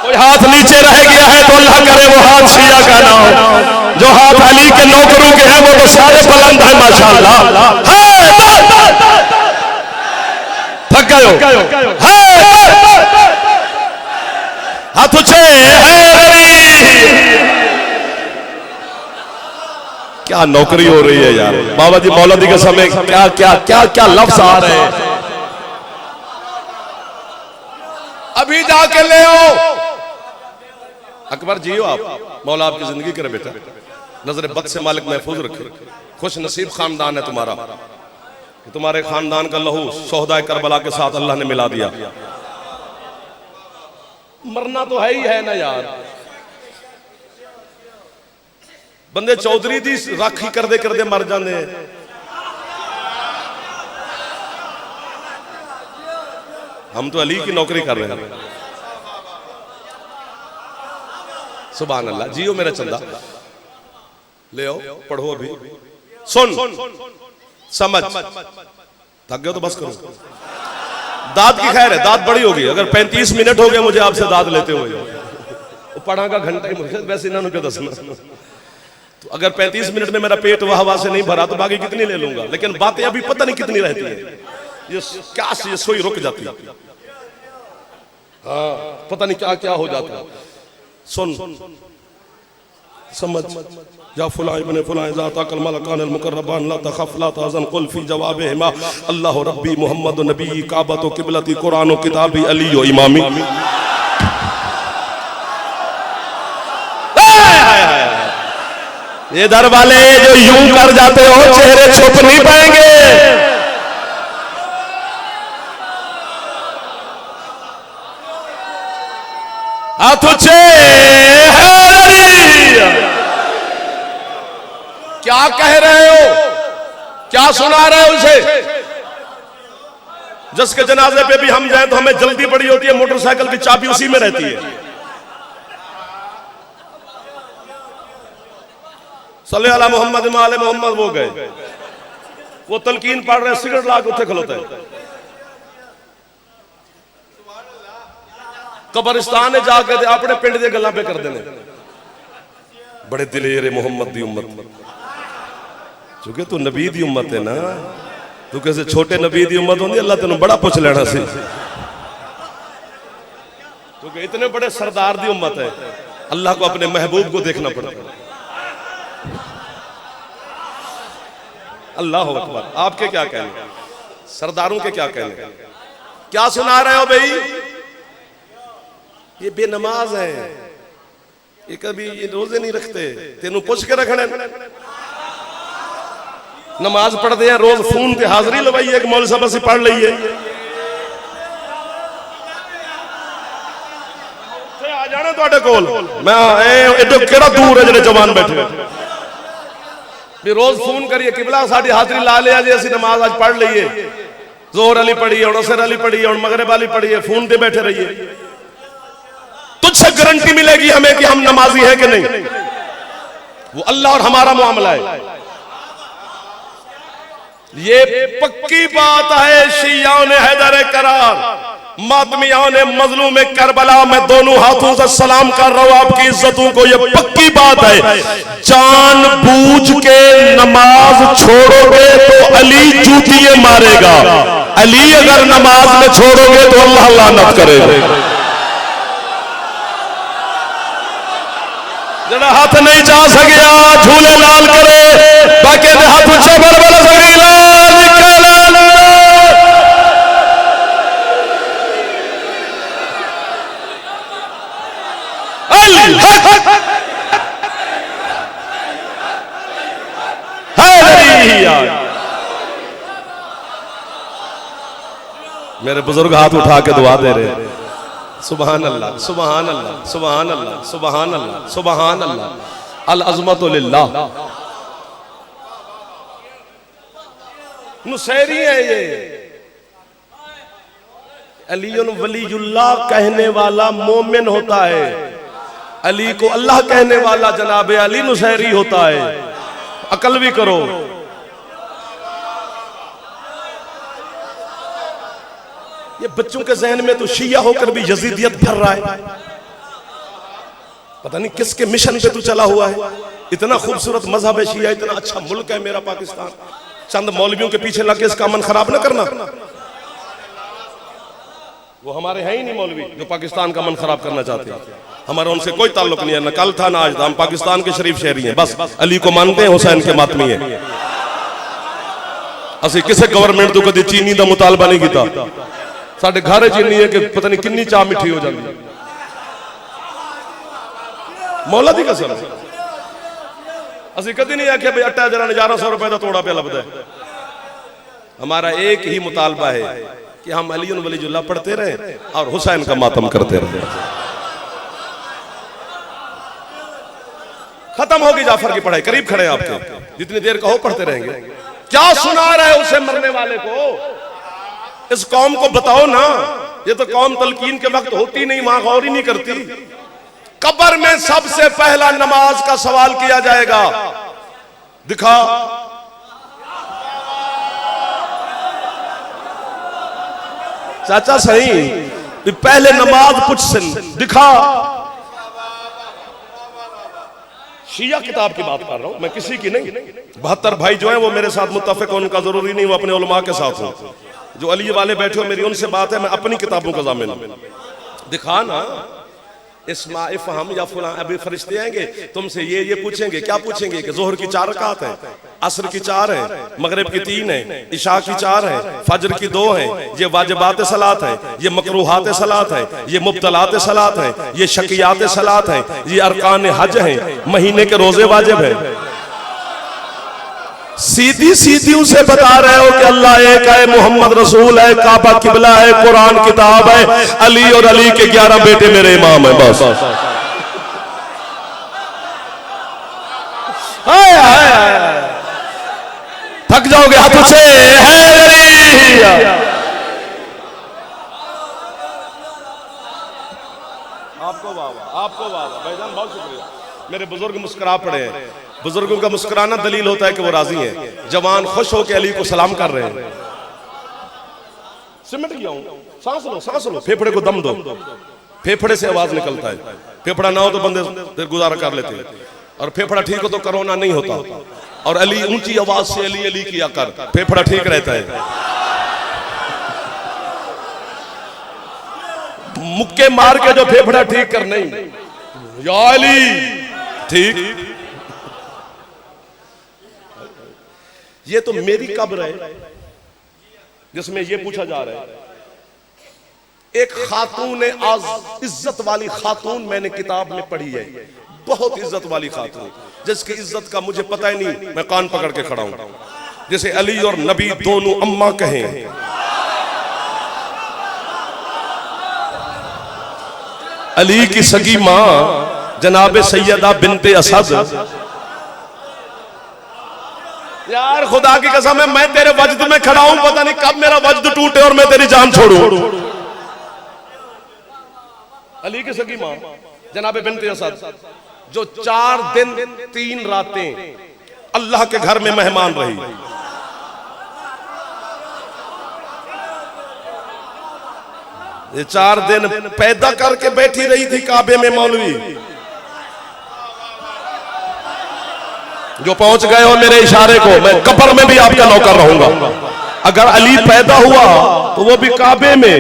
A: कोई हाथ नीचे रह गया है तो अल्लाह करे वो हाथ शिया का ना हो। जो हाथ अली के नौकरों के हैं वो तो सारे बुलंद है माशाअल्लाह। थक गए हो? हाथ ऊंचे। क्या नौकरी हो रही है यार बाबा जी, मौलवी के समय क्या क्या क्या क्या लफ्ज आ रहे हैं। अभी जाके ले आओ। अकबर जियो आप, मौला आपकी जिंदगी करे बेटा, नजर बद से मालिक महफूज रखे। खुश नसीब खानदान है तुम्हारा कि तुम्हारे खानदान का लहू सोहदा करबला के साथ अल्लाह ने मिला दिया। मरना तो है ही है ना यार। बंदे चौधरी दी राखी करदे करदे मर जाते हैं। हम तो अली की नौकरी कर रहे हैं। सुभान अल्लाह। जियो मेरा चंदा, ले आओ पढ़ो। अभी सुन समझ। थक गए तो बस करो। दाद की खैर है, दाद बड़ी होगी। अगर 35 मिनट हो गए मुझे आपसे दाद लेते हुए, पढ़ा का घंटा ही मुझे वैसे इन्होंने क्या दसना। तो अगर 35 मिनट में मेरा पेट वह हवा से नहीं भरा तो बाकी कितनी ले लूंगा, लेकिन बातें अभी पता नहीं कितनी रहती है। ये क्या ये सोई रुक जाती है। हाँ पता नहीं क्या क्या हो जाता है। सुन समझ। या फुला इब्ने फुला ज़ाता कल मलकान अल मुकर्रबान ला तखफ ला तहज़न कुल फी जवाबिहिमा अल्लाह रब्बी मुहम्मद नबी काबतु क़िबलती कुरान किताबी अली व इमामी। ये दर वाले जो यूं कर जाते हो चेहरे छुप नहीं पाएंगे। हाथ ऊंचे। क्या कह रहे हो, क्या सुना रहे हो उसे? जिसके जनाजे पे भी हम जाए तो हमें जल्दी बड़ी होती है, मोटरसाइकिल की चाबी उसी में रहती है। सल्ले अला मोहम्मद माले मोहम्मद वो गए, वो तलकीन पढ़ रहे, सिगरेट ला के उठे खलोते हैं। कब्रिस्तान ने जाके अपने पिंड दी गल्लां पे कर देने। बड़े दिलेरे मोहम्मद दी उम्मत, क्योंकि तू नबी दी उम्मत है ना। तू कैसे छोटे नबी दी उम्मत होंगी, अल्लाह तेन बड़ा पुछ लेना सी, क्योंकि इतने बड़े सरदार दी उम्मत है। अल्लाह को अपने महबूब को देखना पड़ता है। अल्लाह अकबर। आपके क्या कहने, सरदारों के क्या कहने, क्या सुना रहे हो भाई? ये बेनमाज है, ये कभी ये रोजे नहीं रखते, तेनू पुछ के रखने। नमाज पढ़ते हैं रोज, फोन ते हाजरी लवाइए, एक मौलवी साहब से पढ़ लीए, आ जाना तुहाडे कोल। मैं एडो केड़ा दूर है जेडे जवान बैठे भी रोज फोन करिए, किबला साडी हाजरी ला लिया जी, असि नमाज आज पढ़ लीए, जोहर वाली पढ़ी है, असर वाली पढ़ी है, मगरिब वाली पढ़ी है, फोन पे बैठे रहिए। तुझसे गारंटी मिलेगी हमें कि हम नमाजी हैं कि नहीं। वो अल्लाह और हमारा मामला है। ये पक्की बात है, शियाओं ने हैदर करार, मातमियाओं ने मजलूम करबला, मैं दोनों हाथों से सलाम कर रहा हूं आपकी इज्जतों को। ये पक्की बात है, जानबूझ के नमाज छोड़ोगे तो अली जूतिये मारेगा, अली अगर नमाज में छोड़ोगे तो अल्लाह लानत करेगा। जरा हाथ नहीं जा सकिया झूले लाल करे, बाकी हाथ ऊंचा बरबर सकी लाल निकाला। मेरे बुजुर्ग हाथ उठा के दुआ दे रहे हैं। सुबहान अल्लाह, सुबहान अल्लाह, सुबहान अल्लाह, सुबहान अल्लाह, सुबहान अल्लाह। अल अज़मतु लिल्लाह। नुसैरी है ये, अलीयुन वलीयुल्लाह कहने वाला मोमिन होता है, अली को अल्लाह कहने वाला जनाब अली नुसैरी होता है। अकल भी करो। ये बच्चों के जहन में तो शिया होकर भी यजीदियत भर रहा है, पता नहीं किसके मिशन पे तू चला हुआ है। इतना खूबसूरत मजहब है शिया, इतना अच्छा मुल्क है मेरा पाकिस्तान, चंद मौलवियों के पीछे लग के इसका मन खराब ना करना। वो हमारे हैं ही नहीं मौलवी जो पाकिस्तान का मन खराब करना चाहते हैं, हमारा उनसे कोई ताल्लुक नहीं है, न कल था ना आज था। हम पाकिस्तान के शरीफ शहरी हैं, बस अली को मानते हैं, हुसैन के मातमी है। असि किसी गवर्नमेंट तो कभी चीनी का मुतालबा नहीं किया, साढ़े घर चीनी है कि पता नहीं कितनी चाह मिठी हो जाती है। मौला दी कसम असि कभी नहीं आख्या भाई अट्टा जरा 1100 रुपए का तोड़ा पे लभदा है। हमारा एक ही मुतालबा है कि हम अली वलीजुल्लाह पढ़ते रहे और हुसैन का मातम करते रहे। खत्म होगी जाफर की पढ़ाई, करीब खड़े आपके, जितनी देर कहो पढ़ते रहेंगे। क्या सुना रहे उसे मरने वाले को? इस कौम को बताओ ना, ये तो कौम तलकीन के वक्त होती नहीं, वहां गौर ही नहीं करती। कब्र में सबसे पहला नमाज का सवाल किया जाएगा, दिखा चाचा सही, पहले नमाज पूछ सिन दिखा। शिया किताब की बात कर रहा हूं मैं, किसी की नहीं। 72 भाई जो है वो मेरे साथ मुत्तफिक, उनका जरूरी नहीं वो अपने उलमा के साथ हो। जो अली वाले बैठे हो मेरी उनसे बात है, मैं अपनी किताबों का ज़ामिन हूं। दिखा ना इस्मा इफ़हम या फुला। अभी फरिश्ते आएंगे तुमसे ये पूछेंगे, क्या पूछेंगे कि जोहर की 4 रकात है, असर की 4 है, मगरिब की 3 है, इशा की 4 है, फजर की 2 है। ये वाजिबात सलात है, ये मकरूहात सलात है, ये मुब्तलात सलात है, ये शकियात सलात है, ये अरकान हज है, महीने के रोजे वाजिब है। सीधी सीधी उसे बता रहे हो कि अल्लाह एक है, मोहम्मद रसूल है, काबा किबला है, कुरान किताब है, अली और अली के 11 बेटे मेरे इमाम है। बस थक जाओगे हाथों से। आपको वाह, आपको वाह भाईजान, बहुत शुक्रिया। मेरे बुजुर्ग मुस्कुरा पड़े हैं। बुजुर्गों का मुस्कुराना दलील होता है कि वो राजी हैं। जवान खुश होकर अली को सलाम कर रहे हैं। सिमट गया हूं, सांस लो, सांस लो, फेफड़े को दम दो। फेफड़े से आवाज निकलता है, फेफड़ा ना हो तो बंदे गुजारा कर लेते हैं, और फेफड़ा ठीक हो तो कोरोना नहीं होता। और अली ऊंची आवाज से अली अली किया कर, फेफड़ा ठीक रहता है। मुक्के मार के जो फेफड़ा ठीक कर नहीं, या अली ठीक। ये तो मेरी कब्र है जिसमें ये पूछा जा रहा है। एक खातून आज इज्जत वाली खातून मैंने किताब में पढ़ी है, बहुत इज्जत वाली खातून, जिसकी इज्जत का मुझे पता ही नहीं, मैं कान पकड़ के खड़ा हूं। जैसे अली और नबी दोनों अम्मा कहें, अली की सगी मां जनाबे सैयदा बिनते असद। यार खुदा की कसम है, मैं तेरे वजद में खड़ा हूं, पता नहीं कब मेरा वजद टूटे और मैं तेरी जान छोड़ूं। अली की सगी मां जनाबे बिनते असद, जो 4 दिन 3 रातें अल्लाह के घर में मेहमान रही। ये 4 दिन पैदा करके बैठी रही थी काबे में मौलवी। जो पहुंच गए हो मेरे इशारे को, मैं कब्र में भी आपका नौकर रहूंगा। अगर अली पैदा हुआ तो वो भी काबे में,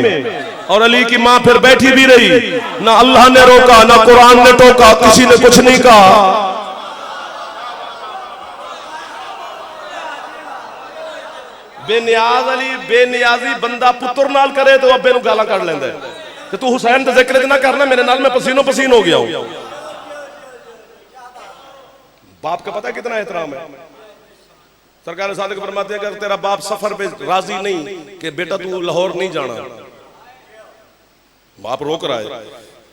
A: और अली की मां फिर बैठी भी रही। ना अल्लाह ने रोका, ना कुरान ने टोका, किसी ने कुछ नहीं कहा। बेनियाज अली बेनियाजी बंदा पुत्र नाल करे तो अब्बे नूं गाला कढ लैंदा है कि तू हुसैन दा जिक्र ना करना, मेरे नाल मैं पसीनो पसीन हो गया हूं। बाप का पता है कितना एहतराम है। सरकार सादिक फरमाते हैं, अगर तेरा बाप सफर पे राजी नहीं कि बेटा तू लाहौर नहीं जाना, बाप रोक रहा है,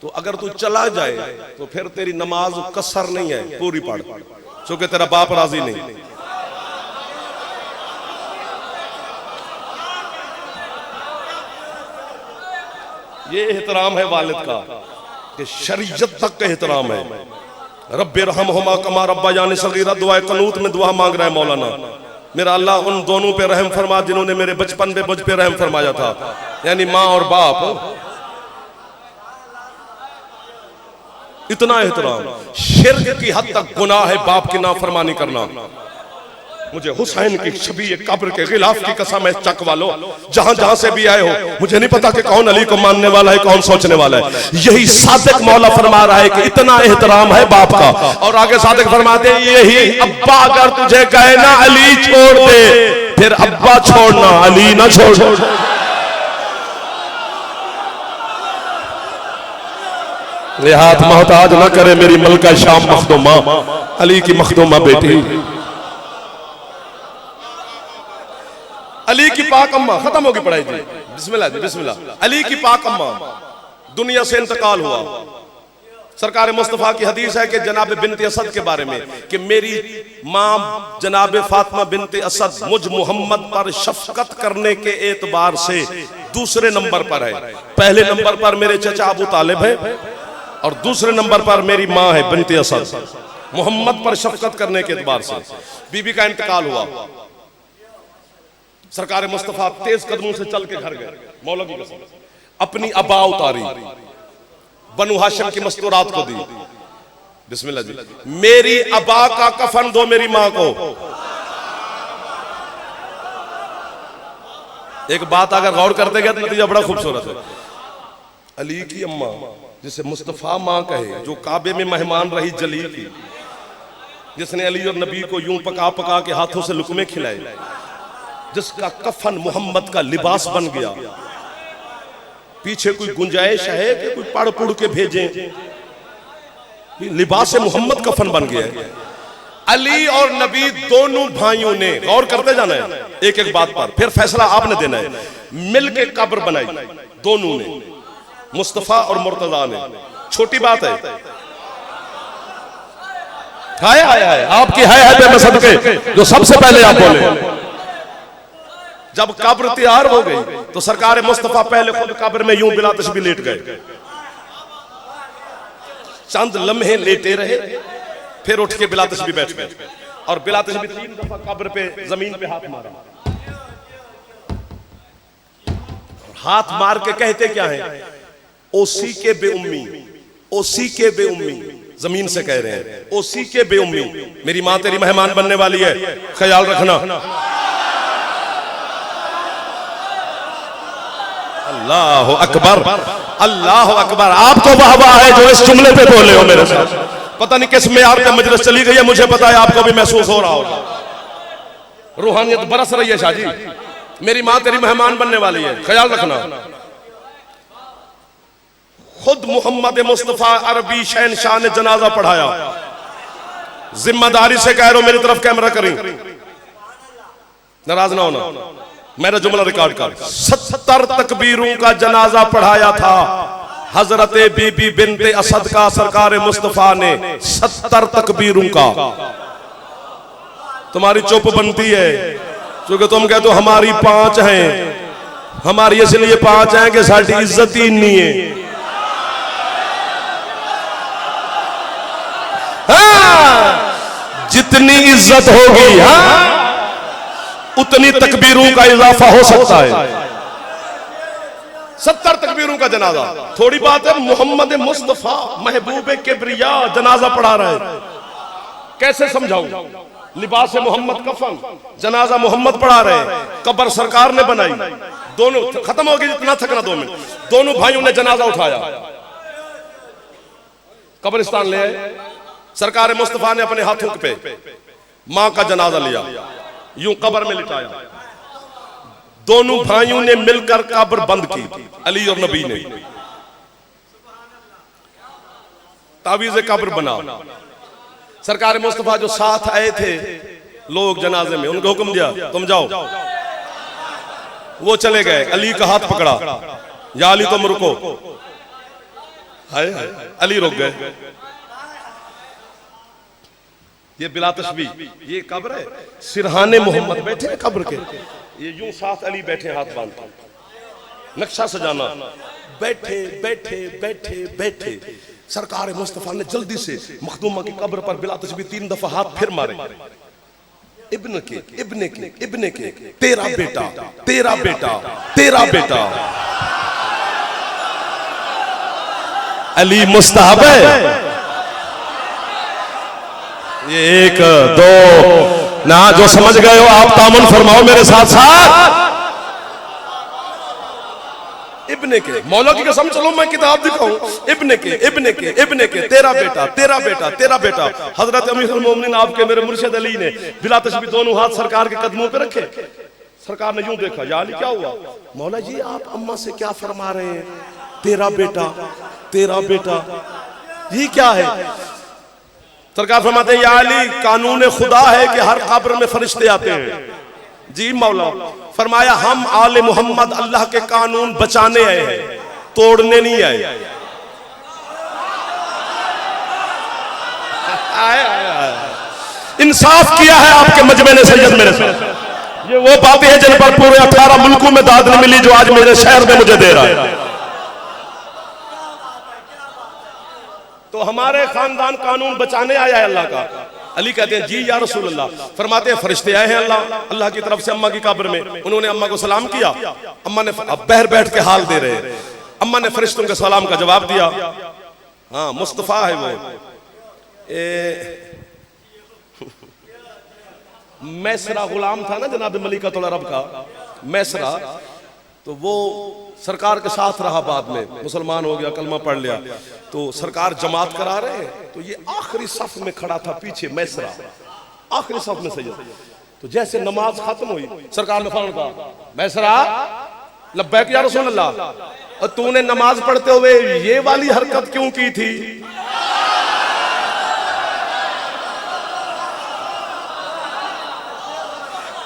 A: तो अगर तू चला जाए तो फिर तेरी नमाज कसर नहीं है, पूरी पढ़, क्योंकि तेरा बाप राजी नहीं। ये एहतराम है वालिद का कि शरीयत तक का एहतराम है। रब्बे रहमहुमा कमा रब्बायानी सगीरा, दुआ कनूत में दुआ मांग रहा है मौलाना, मेरा अल्लाह उन दोनों पे रहम फरमा जिन्होंने मेरे बचपन में मुझ पे रहम फरमाया था, यानी माँ और बाप। इतना एहतराम, शिर्क की हद तक गुनाह है बाप की नाफरमानी करना। मुझे हुसैन की छवि कब्र के खिलाफ की कसम है, चक वालों जहां जहां से भी आए हो, मुझे नहीं पता कि कौन अली को मानने वाला है, कौन सोचने वाला है। यही सादिक मौला फरमा रहा है कि इतना एहतराम है बाप का। और आगे सादिक फरमाते हैं, यही अब्बा अगर तुझे कहे ना अली छोड़ दे, फिर अब्बा छोड़ना, अली ना छोड़। ये हाथ मोहताज ना करे मेरी मलका शाम मखदूमा, अली की मखदूमा बेटी, अली की पाक अम्मा। खत्म होगी पढ़ाई जी, बिस्मिल्लाह जी बिस्मिल्लाह। अली की पाक अम्मा दुनिया से इंतकाल हुआ। सरकार मुस्तफा की हदीस है कि जनाब बिनते असद के बारे में कि मेरी मां जनाब फातिमा बिनते असद मुझ मोहम्मद पर शफकत करने के एतबार से दूसरे नंबर पर है। पहले नंबर पर मेरे चचा अबू तालिब है और दूसरे नंबर पर मेरी मां है बिनते असद। मोहम्मद पर शफकत करने के एतबार से बीबी का इंतकाल हुआ। सरकार मुस्तफा तेज कदमों से चल के घर गए, मौला की कसम, अपनी अबा उतारी, बनु हाशिम की मस्तूरात को दी। बिस्मिल्लाह जी। मेरी अबा का कफन दो मेरी मां को। एक बात अगर गौर करते गए तो नतीजा बड़ा खूबसूरत है। अली की अम्मा जिसे मुस्तफा मां कहे, जो काबे में मेहमान रही जलील की, जिसने अली और नबी को यूं पका पका के हाथों से लुकमे खिलाए, जिसका कफन मोहम्मद का लिबास बन गया। पीछे कोई गुंजाइश है कि कोई पढ़ पुढ़ के भेजें, लिबास मोहम्मद कफन बन गया है। अली और नबी दोनों भाइयों ने, गौर करते जाना है एक एक बात पर, फिर फैसला आपने देना है, मिल के कब्र बनाई दोनों ने, मुस्तफा और मुर्तजा ने। छोटी बात है, हाय हाय हाय, आपकी हाय हाय पे मैं सदके जो सबसे पहले आप बोले। जब कब्र तैयार हो गई तो सरकार मुस्तफा पहले खुद कब्र में यूं बिला तशबीह लेट गए। चंद लम्हे लेटे रहे, फिर उठ के बिला तशबीह बैठ गए और बिला तशबीह 3 दफा कब्र पे जमीन पे हाथ मारा। हाथ मार के कहते क्या है, ओसी के बेउम्मी, ओसी के बेउम्मी, जमीन से कह रहे हैं, ओ सी के बेउम्मी, मेरी माँ तेरी मेहमान बनने वाली है, ख्याल रखना। अल्लाह अकबर, अल्लाह अकबर। आप तो वाह वाह है जो इस जुमले पे बोले हो मेरे साथ। पता नहीं किस मेयार पे मजलिस चली गई है, मुझे पता है आपको भी महसूस हो रहा होगा। रूहानियत बरस रही है शाहजी, मेरी माँ तेरी मेहमान बनने वाली है, ख्याल रखना। खुद मोहम्मद मुस्तफा अरबी शहनशाह ने जनाजा पढ़ाया। जिम्मेदारी से कह रहा हूं, मेरी तरफ कैमरा करें, नाराज ना होना, मेरा जुमला रिकॉर्ड कर। 70 तकबीरों का जनाजा पढ़ाया था हजरत बीबी बिनते असद का सरकार मुस्तफा ने। 70 तकबीरों का। तुम्हारी चुप बनती है क्योंकि तुम कहते हो हमारी 5 हैं, हमारी इसलिए 5 हैं कि साड़ी इज्जत ही नहीं है। हाँ, जितनी इज्जत होगी हाँ उतनी तकबीरों का इजाफा हो सकता है। 70 तकबीरों का जनाजा थोड़ी बात है। मोहम्मद मुस्तफा महबूब किबरिया जनाजा पढ़ा रहा है, कैसे समझाऊं? लिबास मोहम्मद कफन, जनाजा मोहम्मद पढ़ा रहे, कब्र सरकार ने बनाई। दोनों खत्म हो गई, इतना थकना 2 मिनट। दोनों भाइयों ने जनाजा उठाया, कब्रिस्तान ले आए। सरकार मुस्तफा ने अपने हाथों पे मां का जनाजा लिया, यूं कब्र में लिटाया। दोनों भाइयों ने मिलकर कब्र बंद की, अली और नबी ने। तावीज़े कब्र बना। सरकार मुस्तफा जो साथ आए थे लोग जनाजे में, उनको हुक्म दिया तुम जाओ। वो चले गए, अली का हाथ पकड़ा, या अली तुम रुको। हाय अली रुक गए। ये बिला तशबीह, ये कब्र है, सिरहाने मोहम्मद बैठे हैं कब्र के, ये यूं साथ अली बैठे हाथ बांध कर, नक्शा सजाना। बैठे बैठे बैठे बैठे सरकार मुस्तफा ने जल्दी से मखदूमा की कब्र पर बिला तशबीह 3 दफा हाथ फिर मारे। इब्न के इब्न के इब्न के, तेरा बेटा तेरा बेटा तेरा बेटा। अली मुस्तहब है। ये 1 2 ना, जो समझ गए हो आप तामुन फरमाओ मेरे साथ साथ। इब्ने के, मौला की कसम, चलो मैं किताब दिखाऊं। इब्ने के इब्ने के इब्ने के, तेरा बेटा तेरा बेटा तेरा बेटा। हजरत अमीरुल मोमिनीन आपके मेरे मुर्शिद अली ने बिला तशबीह दोनों हाथ सरकार के कदमों पे रखे। सरकार ने यूं देखा, या अली क्या हुआ? मौला जी आप अम्मा से क्या फरमा रहे हैं? तेरा बेटा तेरा बेटा, ये क्या है? सरकार फरमाते हैं, या अली कानून खुदा है कि हर कब्र में फरिश्ते आते हैं। जी मौला। फरमाया हम आले मोहम्मद अल्लाह के कानून बचाने आए हैं, तोड़ने नहीं आए। इंसाफ किया है आपके मजमे ने सैयद मेरे साथ। ये वो बातें हैं जिन पर पूरे 18 मुल्कों में दाद नहीं मिली, जो आज मेरे शहर में मुझे दे रहा है। तो हमारे खानदान कानून बचाने आया है अल्लाह का। अली कहते हैं जी या रसूल अल्लाह। फरमाते हैं फरिश्ते आए हैं अल्लाह की तरफ से अम्मा की कब्र में। उन्होंने अम्मा को सलाम किया। अम्मा ने, अब बहर बैठ के हाल दे रहे, अम्मा ने फरिश्तों के सलाम का जवाब दिया। हाँ मुस्तफा है वो। मैसरा गुलाम था ना जनाब मलिकतुल अरब का, मैसरा, तो वो सरकार के साथ रहा, बाद में मुसलमान हो गया, कलमा पढ़ लिया। तो सरकार जमात करा रहे हैं, तो ये आखिरी सफ में खड़ा था पीछे, मैसरा आखिरी सफ में सैयद। तो जैसे नमाज खत्म हुई, सरकार ने फौरन कहा, मैसरा लब्बैक या रसूल अल्लाह, और तूने नमाज पढ़ते हुए ये वाली हरकत क्यों की थी?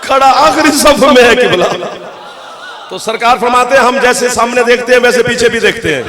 A: खड़ा आखिरी सफ में है किबला। तो सरकार फरमाते हैं हम जैसे सामने देखते हैं वैसे पीछे भी देखते हैं।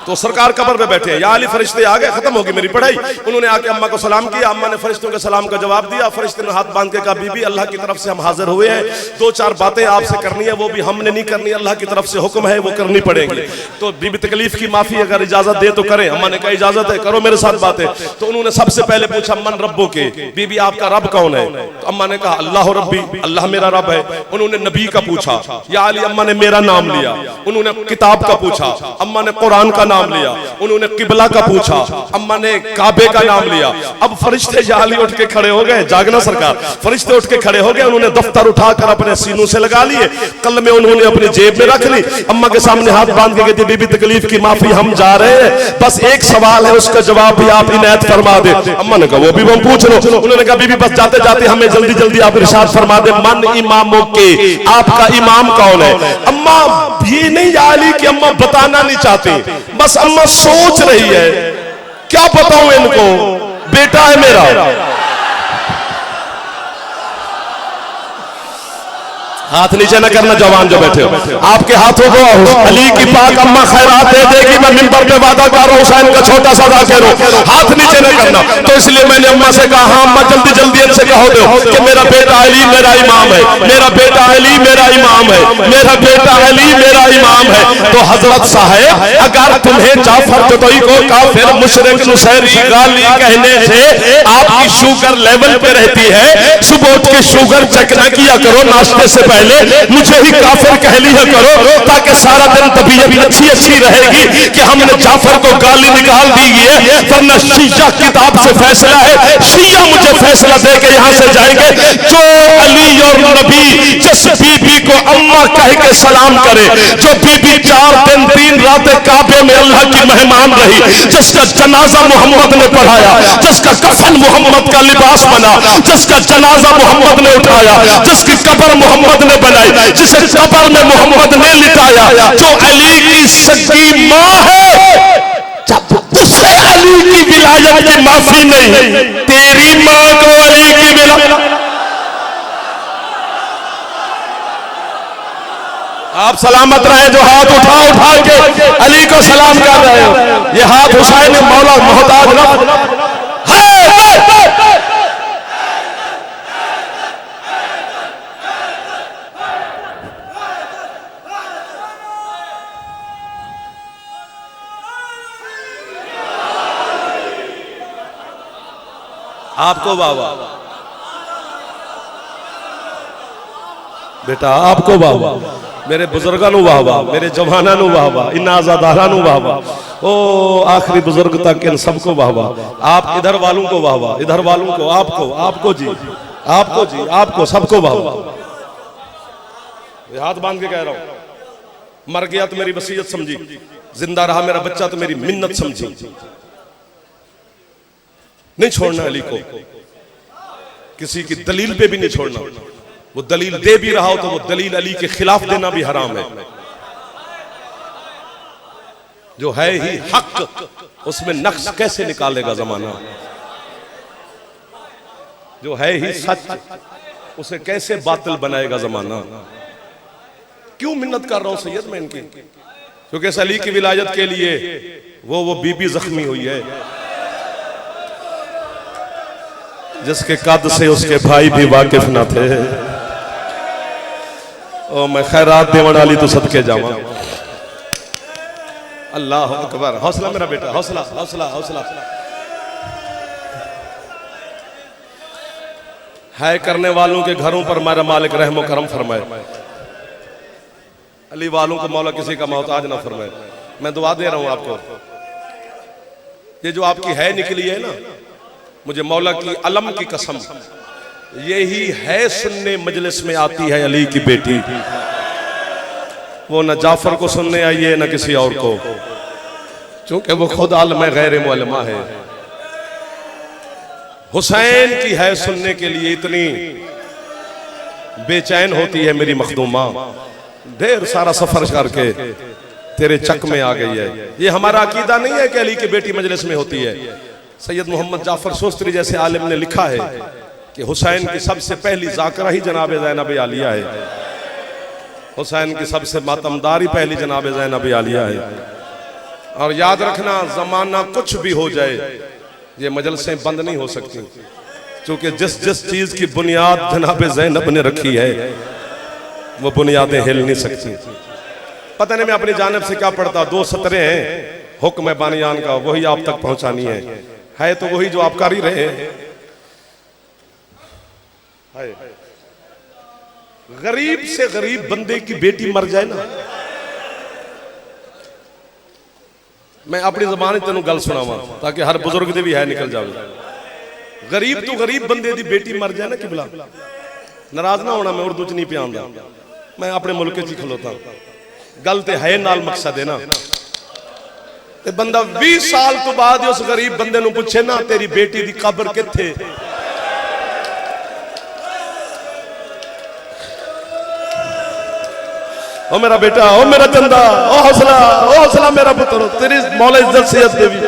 A: तो सरकार कब्र पे बैठे हैं, या अली फरिश्ते आ गए, खत्म होगी मेरी पढ़ाई। उन्होंने आके अम्मा को सलाम किया, अम्मा ने फरिश्तों के सलाम का जवाब दिया। फरिश्ते ने हाथ बांध के कहा, बीबी अल्लाह की तरफ से हम हाजिर हुए हैं, 2-4 बातें आपसे करनी है, वो भी हमने नहीं करनी, अल्लाह की तरफ से हुक्म है, वो करनी पड़ेंगी। तो बीबी तकलीफ की माफी अगर इजाजत दे तो करें। अम्मा ने कहा इजाजत है, करो मेरे साथ बातें। तो उन्होंने सबसे पहले पूछा मन रब्बो के, बीबी आपका रब कौन है? तो अम्मा ने कहा अल्लाह रब्बी, अल्लाह मेरा रब है। उन्होंने नबी का पूछा, या अली अम्मा ने मेरा नाम लिया। उन्होंने किताब का पूछा, अम्मा ने कुरान का नाम नाम लिया, उन्होंने किबला का पूछा, अम्मा ने काबे का नाम लिया। अब फरिश्ते जाली उठ के खड़े हो गए, जागना सरकार, फरिश्ते उठ के खड़े हो गए, उन्होंने दफ्तर उठाकर अपने सीनों से लगा लिए, कल में उन्होंने अपनी जेब में रख ली, अम्मा के सामने हाथ बांध के कहती बीबी तकलीफ की माफी, हम जा रहे हैं, बस एक सवाल है, उसका जवाब भी आप इनायत फरमा दे। अम्मा ने कहा वो भी हम पूछ लो। उन्होंने कहा बीबी बस जाते जाते हमें जल्दी जल्दी आप इरशाद फरमा दे, मन इमामों के, आपका इमाम कौन है? अम्मा ये नहीं जाली कि अम्मा बताना नहीं चाहती, बस अम्मा सोच रही है क्या बताऊं इनको, बेटा है मेरा। हाथ नीचे न करना जवान जो बैठे हो, आपके हाथों को अली की पाक अम्मा खैरात दे देगी, मैं मिंबर पे वादा कर रहा हूं, हुसैन का छोटा सा वाक़या रो, हाथ नीचे न करना। तो इसलिए मैंने अम्मा से कहा हाँ अम्मा जल्दी जल्दी इनसे कहो दो कि मेरा बेटा अली मेरा इमाम है, मेरा बेटा अली मेरा इमाम है, मेरा बेटा अली मेरा इमाम है। तो हजरत साहब अगर तुम्हें जाफर तोई को काफिर मुशरिक नुसैरी गाली कहने से आपकी शुगर लेवल पे रहती है, सुबह उठ के शुगर चेक न किया करो नाश्ते से पहले, मुझे ही काफिर कह लिया करो, ताकि सारा दिन तबीयत अच्छी अच्छी रहेगी कि हमने जाफर को गाली निकाल दी है। वरना शिया किताब से फैसला है, शिया मुझे फैसला दे के यहां से जाएंगे, जो अली और नबी जिस बीबी को अम्मा कह के सलाम करे, जो बीबी 4 दिन 3 रातें काबे में अल्लाह की मेहमान रही, जिसका जनाजा मोहम्मद ने पढ़ाया, जिसका कफन मोहम्मद का लिबास बना, जिसका जनाजा मोहम्मद ने उठाया, जिसकी कब्र मोहम्मद ने बनाई, जिसे कब्र में मोहम्मद ने लिटाया, जो अली की सच्ची मां है, उससे अली की विलायत की माफी नहीं, तेरी मां को अली की विलायत। आप सलामत रहे जो हाथ उठा उठा के अली को सलाम कर रहे हो, ये हाथ हुसैन मौला मोहताज रब है। आपको बाबा बेटा, आपको बाबा, मेरे बुजुर्गों नु बाबा, मेरे जवाना नु बाबा, इन आजादारा नु बाबा, ओ आखिरी बुजुर्ग तक इन सबको बाबा, आप इधर वालों को बाबा, इधर वालों को, आपको आपको जी, आपको जी, आपको सबको बाबा। हाथ बांध के कह रहा हूं, मर गया तो मेरी वसीयत समझी, जिंदा रहा मेरा बच्चा तो मेरी मिन्नत समझी, नहीं छोड़ना अली को, किसी की दलील पे भी नहीं छोड़ना। वो दलील दे भी रहा हो तो वो दलील अली के खिलाफ देना भी हराम है। जो है ही हक, उसमें नक्श कैसे निकालेगा जमाना? जो है ही सच, उसे कैसे बातिल बनाएगा जमाना? क्यों मिन्नत कर रहा हूं सैयद मैं इनकी? क्योंकि इस अली की विलायत के लिए वो बीबी जख्मी हुई है, जिसके कद से उसके भाई भी वाकिफ न थे। ओ मैं खैरात देवन वाली तो सदके जावा। अल्लाह अकबर। हौसला मेरा बेटा, हौसला हौसला हौसला है। करने वालों के घरों पर मेरा मालिक रहमो करम फरमाए, अली वालों को मौला किसी का मोहताज ना फरमाए। मैं दुआ दे रहा हूं आपको, ये जो आपकी है निकली है ना, मुझे मौला की अलम की कसम, यही है सुनने मजलिस में आती है अली की बेटी। वो न जाफर को सुनने आई है न किसी और को, क्योंकि वो खुद आलम गैर मुअल्लमा है। हुसैन की है सुनने के लिए इतनी बेचैन होती है मेरी मखदूमा, ढेर सारा सफर करके तेरे चक में आ गई है। ये हमारा अकीदा नहीं है कि अली की बेटी मजलिस में होती है। सैयद मोहम्मद जाफर सोस्तरी जैसे आलिम ने लिखा है कि हुसैन की सबसे पहली जाकरा ही जनाब ज़ैनब आलिया है, हुसैन की सबसे मातमदारी पहली जनाब ज़ैनब आलिया है। और याद रखना, जमाना कुछ भी हो जाए, ये मजलिसें बंद नहीं हो सकती, क्योंकि जिस जिस चीज की बुनियाद जनाब ज़ैनब ने रखी है वो बुनियादें हिल नहीं सकती। पता नहीं मैं अपनी जानिब से क्या पढ़ता, 2 सतरें हैं हुक्म बानियान का, वही आप तक पहुंचानी है तो वही जो आप कर ही रहे हैं। गरीब से गरीब बंदे की बेटी मर जाए ना, मैं अपनी जबान तेन गल सुनावा ताकि हर बुजुर्ग दे भी है निकल जाए। गरीब तो गरीब बंदे दी बेटी मर जाए ना किबला, नाराज ना होना, मैं उर्दू च नहीं पियांदा, मैं अपने मुल्क च ही खलोता। गल ते है नाल मकसद है ना। ते बंदा 20 साल तो बाद उस गरीब बंदे नूं पूछे ना तेरी बेटी दी कब्र कित्थे, ओ मेरा बेटा, ओ मेरा चंदा, ओ हौसला मेरा पुत्र, तेरी मौला इज्जत सेहत देवी।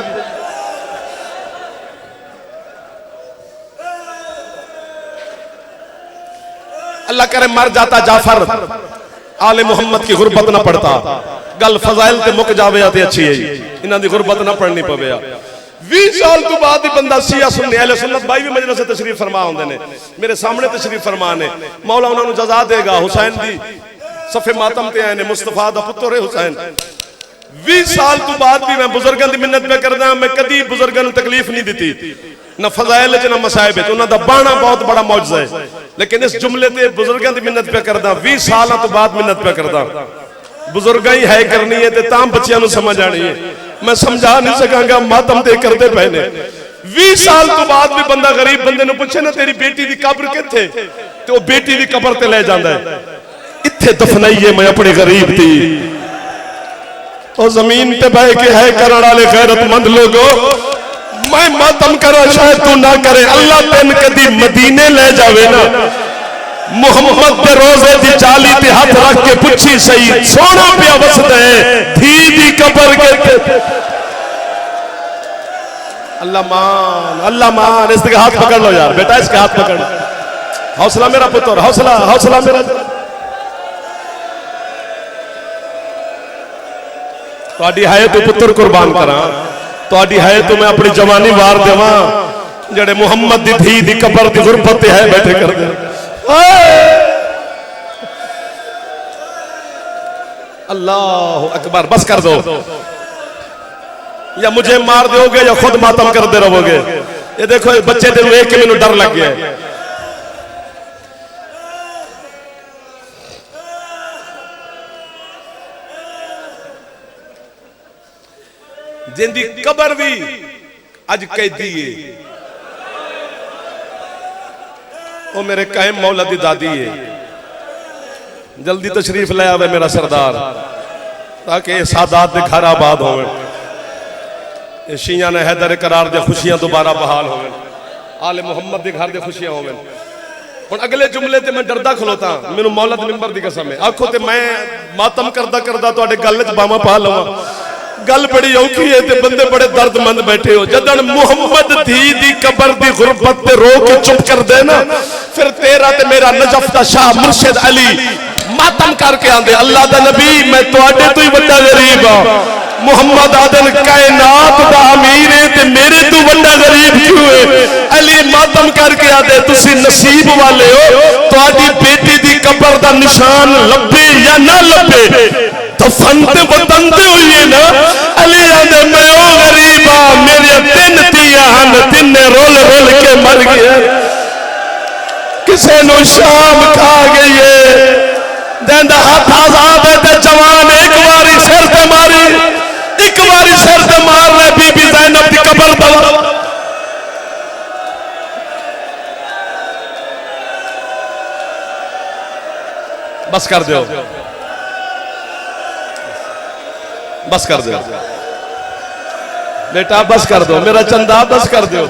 A: अल्लाह करे मर जाता जाफर, आले मुहम्मद की गुरबत ना पड़ता, गल फजाइल ते मुक जावे ते अच्छी है, इन्हां दी गुरबत ना पढ़नी पवे। 20 साल तो बाद ही बंदा शिया सुन्नी अहले सुन्नत भाई भी मजलिस से तशरीफ फरमा होंदे ने, मेरे सामने तशरीफ फरमा ने, मौला उन्हां नूं जज़ा देगा। हुसैन दी सफे मातम ते आए ने, मुस्तफा दा पुत्र है हुसैन। 20 साल तो बाद भी मैं बुजुर्गों की मिन्नत पे करदा, मैं कदी बुजुर्गों नूं तकलीफ नहीं दी, ना फजाइल च ना मसाइब च, उन्हां दा बाणा बहुत बड़ा मौजज़ा है। लेकिन इस जुमले ते बुजुर्गों की मिन्नत पे करदा, 20 साल तो बाद मिन्नत पे करदा। बुजुर्ग ही है करनी है ते तां बच्चियां नूं समझ आनी है, मैं समझा नहीं सकांगा, मातम ते करते पे ने। 20 साल तो बाद भी बंदा गरीब बंदे नूं पूछे ना तेरी बेटी दी कब्र कित्थे, ते ओ बेटी दी कब्र ते ले जांदा है, इत्थे दफनाइए मैं अपने गरीब दी। ओ जमीन पे बह के है करण वाले गैरतमंद लोगो, मैं मातम करा शायद तू ना करे, अल्लाह तेन कदी मदीने ले जावे ना, मुहम्मद के रोजे दी चाली ते हाथ रख के पूछी सही, सोना पिया वसदा है धी दी कब्र के। अल्लाह मान, इसके हाथ पकड़ लो यार बेटा, इसके हाथ पकड़, हौसला मेरा पुत्र, हौसला मेरा। तुहाडी है तो पुत्र कुर्बान करा, तुहाडी है तो मैं अपनी जवानी वार देवा, जेड़े मुहम्मद दी धी दी कब्र दी गुरबत है बैठे कर दे। अल्लाह अकबर, बस कर दो, या मुझे मार दोगे या खुद मातम करते रहोगे। ये देखो बच्चे दे देख के मैनू डर लग गया। जिंदी कबर भी अज कैदी है, वो मेरे कायम मौला दी दादी है। जल्दी तशरीफ ले आवे मेरा सरदार, ताकि सादात दे घर आबाद होवे, शिया ने हैदर करार दे खुशियां दोबारा बहाल होवे, आले मुहम्मद दे घर दे खुशियां होवे। हुण अगले जुमले ते मैं डरदा खलोता, मैनू मौला दे मिंबर दी कसम है, आखो ते मैं मातम करदा करदा तुहाडे गल च बावां पा लवां। गल बड़ी औखी है ते बंदे बड़े दर्दमंद बैठे हो। जदन मुहम्मद धी दी कबर दी गुरबत ते रो के चुप कर दे ना, फिर तेरा ते मेरा नजफ दा शाह मुर्शिद अली मातम करके आंदे, अल्लाह दा नबी मैं तुहाडे तो ही बड़ा गरीब हां। मुहम्मद आदन कायनात दा अमीर है ते मेरे तो बड़ा गरीब क्यों है? अली मातम करके आंदे तुसी नसीब वाले हो, तुहाडी बेटी दी कबर दा निशान लब्बे या ना लब्बे, दफन ते वतन ते हुई है ना। अली आंदे मैं ओ गरीब हां, मेरे 3 तियां हन, तिन्ने रोल रोल के मर गए, किसे नु शाम खा गई है। देंदा हाथ आजाद है ते जवान एक बारी सिर ते मारी, एक बारी सिर ते मार ले बीबी ज़ैनब दी कबर दवा। बस कर दो, बस कर दो बेटा, बस कर दो मेरा चंदा, बस कर दो।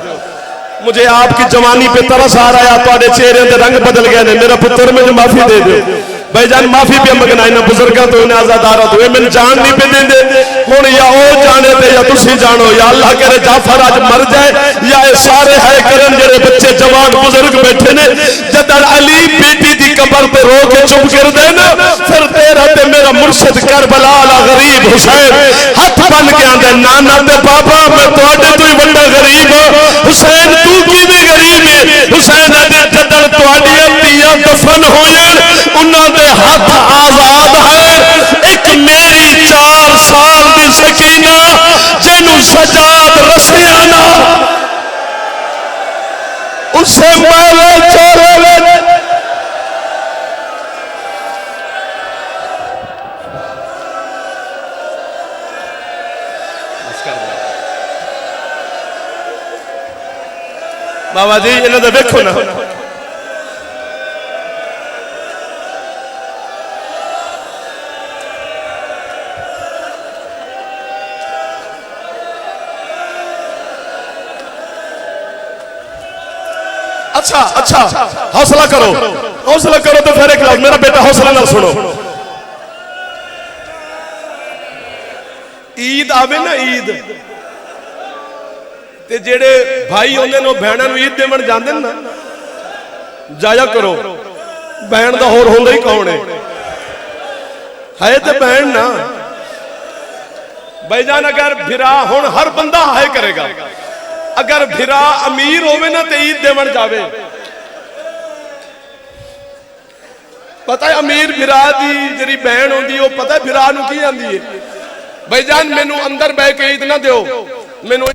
A: मुझे आपकी जवानी पे तरस आ रहा है, थोड़े चेहरे के रंग बदल गए ने, मेरा पुत्र मुझे माफी दे दो भाईजान, माफी पे मंगना इन्हें बुजुर्गों तो इन्हें आजादारा तो मैंने जान नहीं पे देंदे। हुण या ओ जाने ते या तुसी जानो, या अल्लाह करे जाफर आज मर जाए, या ये सारे है करन जेड़े बच्चे जवान बुजुर्ग बैठे ने, जदन अली बेटी दी कबर पे रो के चुप कर दे ना, फिर तेरा ते मेरा मुर्शिद करबला दा गरीब हुसैन हाथ बन के आंदे, नाना ते बाबा मैं तुहाडे तो ही बड़ा गरीब हां। हुसैन तू किदे गरीब है? हुसैन दे जदन तुहाडियां धीआं दफन होयन, उन्हां दे हाथ आजाद है। एक मेरी 4 साल दी सकीना जिन्हों सजाद रसिया ना, उसे मारे चोरे बाबा जी इन्होंने देखो ना, अच्छा अच्छा हौसला करो, हौसला करो। तो फिर एक लाख मेरा बेटा हौसला ना सुनो। ईद आवे ना, ईद ते जेड़े भाई होंदे ने भैणां नूं ईद देवन जांदे ना, जाया करो। भैण दा होर होंदा ही कौन है ते भैण ना। भाईजान अगर फिरा हुण हर बंदा हाय करेगा, अगर फिरा अमीर होवे ना तो ईद देवन जावे। पता है अमीर फिरा दी जी बहन होंदी वो पता है फिरा नूं की आंदी है, भाईजान मैनू अंदर बह के ईद ना दिओ, मैनू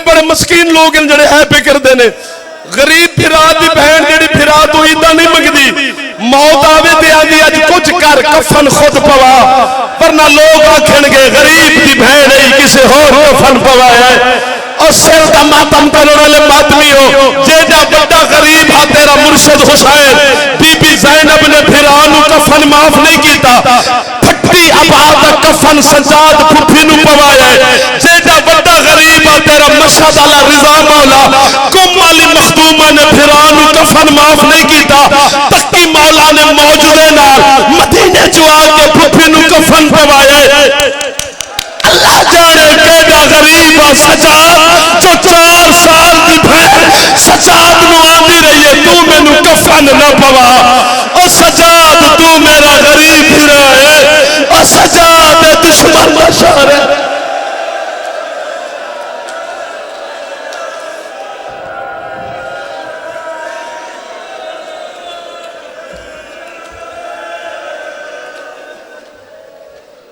A: बड़े मस्कीन लोग जड़े है पे करते हैं। गरीब फिरा दी बहन जी फिरा तो ईदा नहीं मंगती, मौत आवे ते आंदी अज कुछ कर कफन खुद पवा, वरना लोग आखणगे गरीब दी बहन है किसी होर कफन पवाया है। और सिर का मातम करने वाले मातमी हो, जेड़ा बड़ा गरीब हा तेरा मुर्शद हुसैन, बीबी ज़ैनब ने फिरा नूं कफन माफ नहीं किया, फट्टी आबाद कफन सजाद फुफी नूं पवाया है। जेड़ा बड़ा गरीब हा तेरा मशहद अला रिजा मौला, कुम अली मखदूमा ने फिरा नूं कफन माफ नहीं किया, तकी मौला ने मौजूदे नाल मदीने च आके फुफी नूं कफन पवाया है। अल्लाह जाने केड़ा गरीब आ सजाद जो 4 साल की बहन सजाद नूं आंदी रही है तू मैनू कफन ना पवा। ओ सजाद